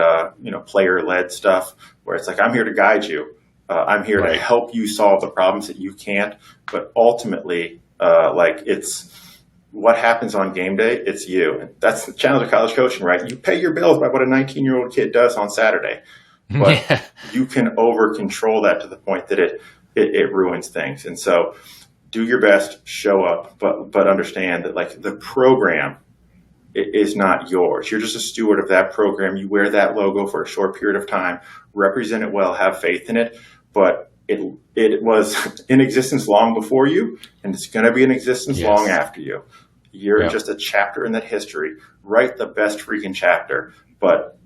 player-led stuff, where it's like, I'm here to guide you. I'm here to help you solve the problems that you can't. But ultimately, it's what happens on game day. It's you. And that's the challenge of college coaching, right? You pay your bills by what a 19-year-old kid does on Saturday, but you can over-control that to the point that it ruins things. And so, do your best, show up, but understand that, like, the program is not yours. You're just a steward of that program. You wear that logo for a short period of time, represent it well, have faith in it, but it was in existence long before you, and it's going to be in existence long after you. You're just a chapter in that history. Write the best freaking chapter, but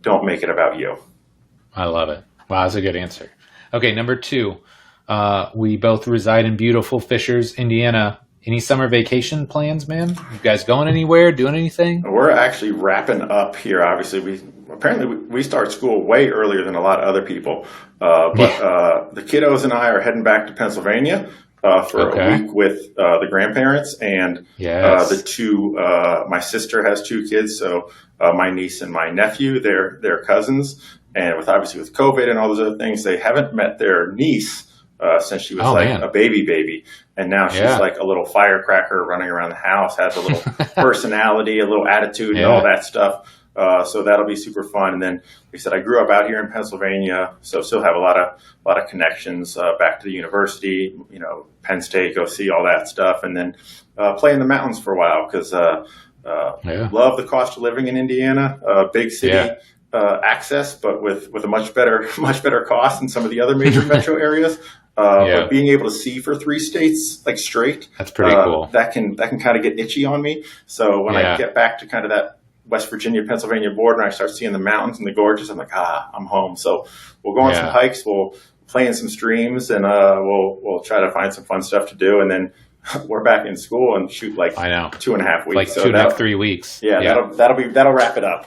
don't make it about you. I love it. Wow, that's a good answer. Okay, number 2. We both reside in beautiful Fishers, Indiana. Any summer vacation plans, man? You guys going anywhere? Doing anything? We're actually wrapping up here. Obviously, we start school way earlier than a lot of other people. But the kiddos and I are heading back to Pennsylvania for a week with the grandparents and the two. My sister has 2 kids, so my niece and my nephew, they're cousins. And obviously with COVID and all those other things, they haven't met their niece since she was a baby. And now she's like a little firecracker running around the house, has a little personality, a little attitude, and all that stuff. So that'll be super fun. And then, like I said, I grew up out here in Pennsylvania, so still have a lot of connections back to the university. Penn State, go see all that stuff, and then play in the mountains for a while because love the cost of living in Indiana, big city. Access, but with a much better cost than some of the other major metro areas. But being able to see for 3 states like straight, that's pretty cool. That can kind of get itchy on me. So when I get back to kind of that West Virginia, Pennsylvania border, and I start seeing the mountains and the gorges, I'm like, I'm home. So we'll go on some hikes, we'll play in some streams, and we'll try to find some fun stuff to do, and then we're back in school and shoot like 2.5 weeks, like so 2.5, 3 weeks. That'll wrap it up.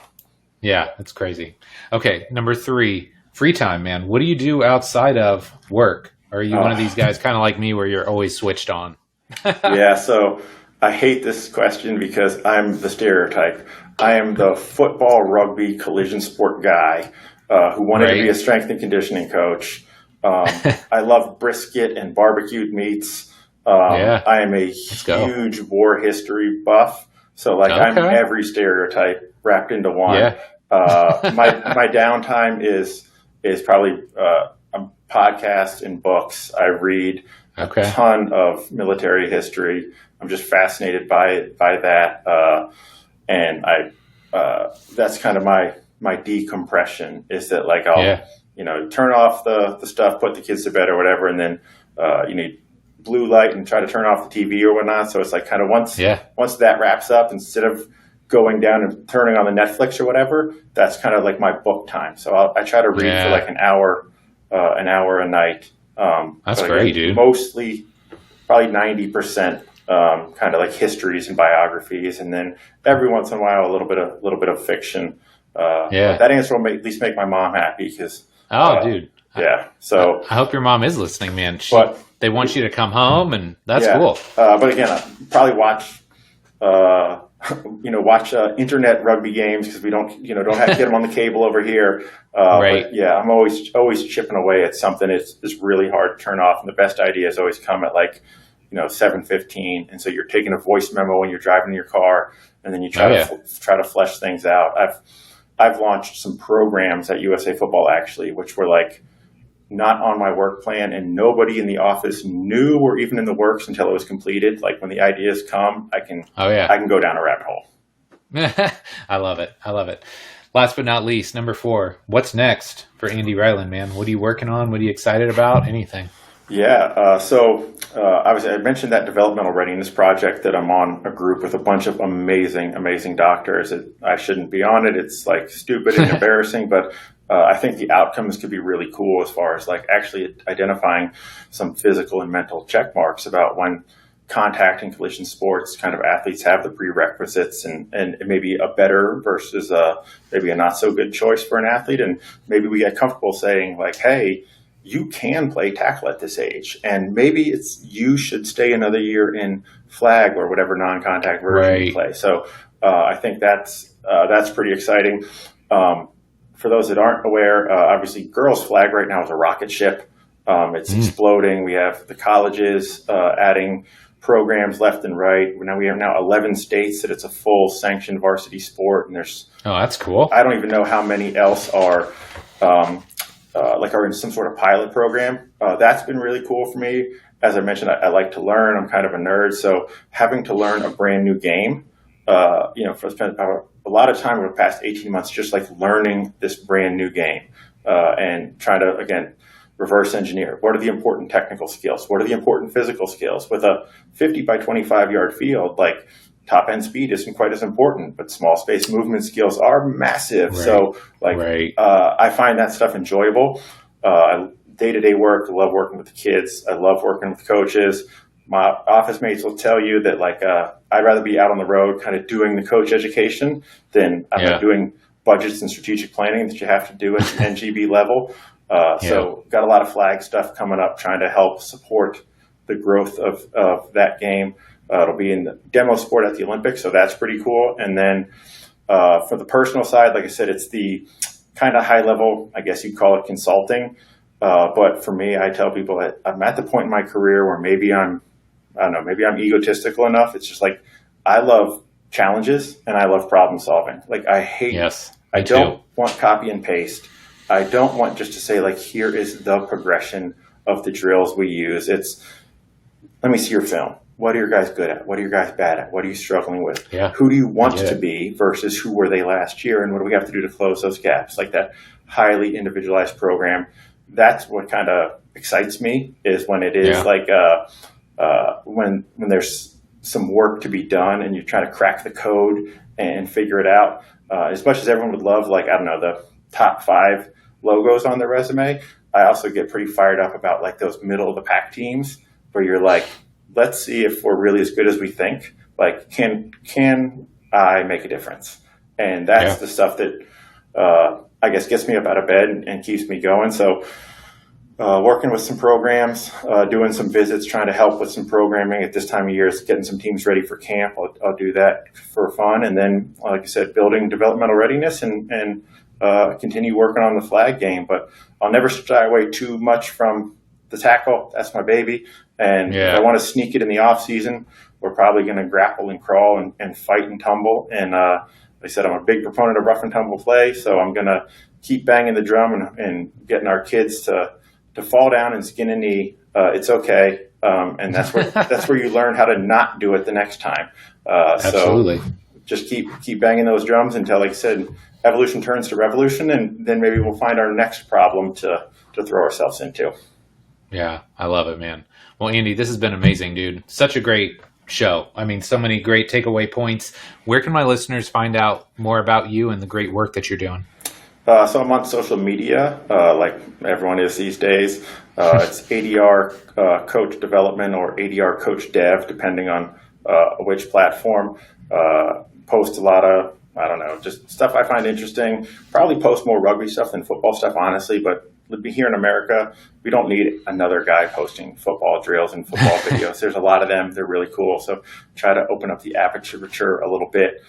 Yeah, that's crazy. Okay, number 3, free time, man. What do you do outside of work? Or are you one of these guys kind of like me where you're always switched on? So I hate this question because I'm the stereotype. I am the football, rugby, collision sport guy who wanted to be a strength and conditioning coach. I love brisket and barbecued meats. I am a huge war history buff. So I'm every stereotype wrapped into one. My downtime is probably podcasts and books. I read a ton of military history. I'm just fascinated by that, and that's kind of my decompression. Is that I'll turn off the stuff, put the kids to bed or whatever, and then you need blue light and try to turn off the TV or whatnot. So it's like kind of once that wraps up, instead of going down and turning on the Netflix or whatever, that's kind of like my book time. So I try to read for like an hour a night. That's great, dude. Mostly, probably 90% kind of like histories and biographies, and then every once in a while a little bit of fiction. That answer will at least make my mom happy because. Dude. So I hope your mom is listening, man. They want you to come home, and that's cool. But again, I probably watch internet rugby games because we don't get them on the cable over here. But I'm always chipping away at something. It's really hard to turn off, and the best ideas always come at 7:15. And so you're taking a voice memo when you're driving in your car, and then you try to flesh things out. I've launched some programs at USA Football actually, which were not on my work plan, and nobody in the office knew were even in the works until it was completed. Like when the ideas come, I can go down a rabbit hole. I love it. Last but not least, number 4, what's next for Andy Ryland, man? What are you working on? What are you excited about? Anything? So obviously I mentioned that developmental readiness project that I'm on a group with a bunch of amazing doctors. I shouldn't be on it. It's stupid and embarrassing, but I think the outcomes could be really cool as far as actually identifying some physical and mental check marks about when contact and collision sports kind of athletes have the prerequisites and it may be a better versus maybe a not so good choice for an athlete. And maybe we get comfortable saying hey, you can play tackle at this age, and maybe you should stay another year in flag or whatever non-contact version you play. So I think that's pretty exciting. For those that aren't aware, obviously girls flag right now is a rocket ship. It's exploding. We have the colleges adding programs left and right. We have 11 states that it's a full sanctioned varsity sport, and that's cool. I don't even know how many else are in some sort of pilot program. That's been really cool for me. As I mentioned, I like to learn. I'm kind of a nerd, so having to learn a brand new game, for a lot of time over the past 18 months, just learning this brand new game and trying to, again, reverse engineer. What are the important technical skills? What are the important physical skills? With a 50 by 25 yard field, top end speed isn't quite as important, but small space movement skills are massive. So I find that stuff enjoyable. day-to-day work. I love working with the kids. I love working with coaches. My office mates will tell you that I'd rather be out on the road kind of doing the coach education than doing budgets and strategic planning that you have to do at the NGB level. So got a lot of flag stuff coming up, trying to help support the growth of that game. It'll be in the demo sport at the Olympics, so that's pretty cool. And then for the personal side, like I said, it's the kind of high level, I guess you'd call it consulting. But for me, I tell people that I'm at the point in my career where maybe I'm egotistical enough. It's just like, I love challenges and I love problem solving. Like I don't want copy and paste. I don't want just to say here is the progression of the drills we use. It's, let me see your film. What are your guys good at? What are your guys bad at? What are you struggling with? Yeah. Who do you want to be versus who were they last year? And what do we have to do to close those gaps? Like that highly individualized program. That's what kind of excites me, is when it is when there's some work to be done and you're trying to crack the code and figure it out. As much as everyone would love, the top 5 logos on their resume, I also get pretty fired up about those middle of the pack teams where you're like, let's see if we're really as good as we think. Can I make a difference? And that's the stuff that I guess gets me up out of bed and keeps me going. So working with some programs, doing some visits, trying to help with some programming at this time of year, is getting some teams ready for camp. I'll do that for fun. And then, like I said, building developmental readiness and continue working on the flag game. But I'll never shy away too much from the tackle. That's my baby. And if I want to sneak it in the off season, we're probably going to grapple and crawl and fight and tumble. And like I said, I'm a big proponent of rough and tumble play. So I'm going to keep banging the drum and getting our kids to fall down and skin a knee. It's okay. And that's where you learn how to not do it the next time. Absolutely. So just keep banging those drums until, like I said, evolution turns to revolution, and then maybe we'll find our next problem to throw ourselves into. Yeah, I love it, man. Well, Andy, this has been amazing, dude. Such a great show. I mean, so many great takeaway points. Where can my listeners find out more about you and the great work that you're doing? So I'm on social media, like everyone is these days. It's ADR Coach Development or ADR Coach Dev, depending on which platform. Post a lot of, just stuff I find interesting. Probably post more rugby stuff than football stuff, honestly, but here in America, we don't need another guy posting football drills and football videos. There's a lot of them. They're really cool. So try to open up the aperture a little bit.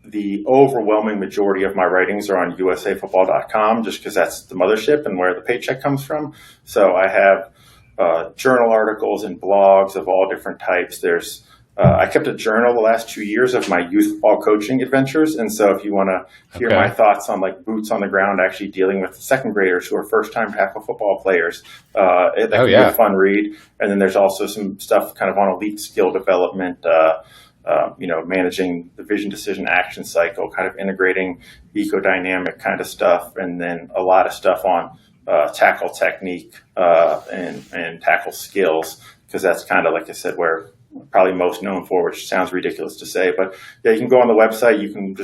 The overwhelming majority of my writings are on usafootball.com, just because that's the mothership and where the paycheck comes from. So I have journal articles and blogs of all different types. I kept a journal the last 2 years of my youth football coaching adventures. And so if you want to hear my thoughts on boots on the ground, actually dealing with second graders who are first time tackle football players, that can be a fun read. And then there's also some stuff kind of on elite skill development, managing the vision, decision, action cycle, kind of integrating eco-dynamic kind of stuff. And then a lot of stuff on tackle technique and tackle skills, because that's kind of, like I said, where probably most known for, which sounds ridiculous to say, but yeah, you can go on the website. You can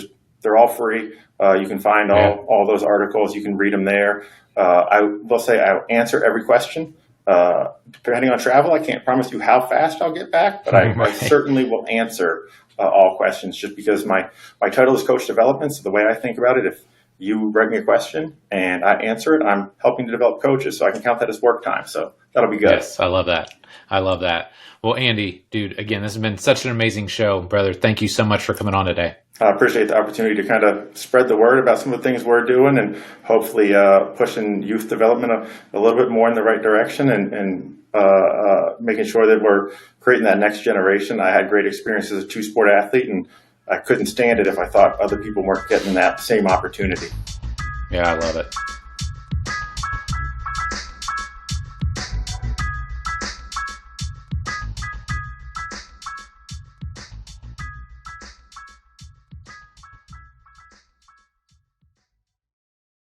they're all free. You can find all those articles. You can read them there. I will say I'll answer every question. Depending on travel, I can't promise you how fast I'll get back, but I certainly will answer all questions, just because my title is Coach Development. So the way I think about it, if you write me a question and I answer it, I'm helping to develop coaches, so I can count that as work time. So that'll be good. Yes, I love that. Well, Andy, dude, again, this has been such an amazing show, brother. Thank you so much for coming on today. I appreciate the opportunity to kind of spread the word about some of the things we're doing, and hopefully pushing youth development a little bit more in the right direction, and making sure that we're creating that next generation. I had great experience as a two-sport athlete, and I couldn't stand it if I thought other people weren't getting that same opportunity. Yeah, I love it.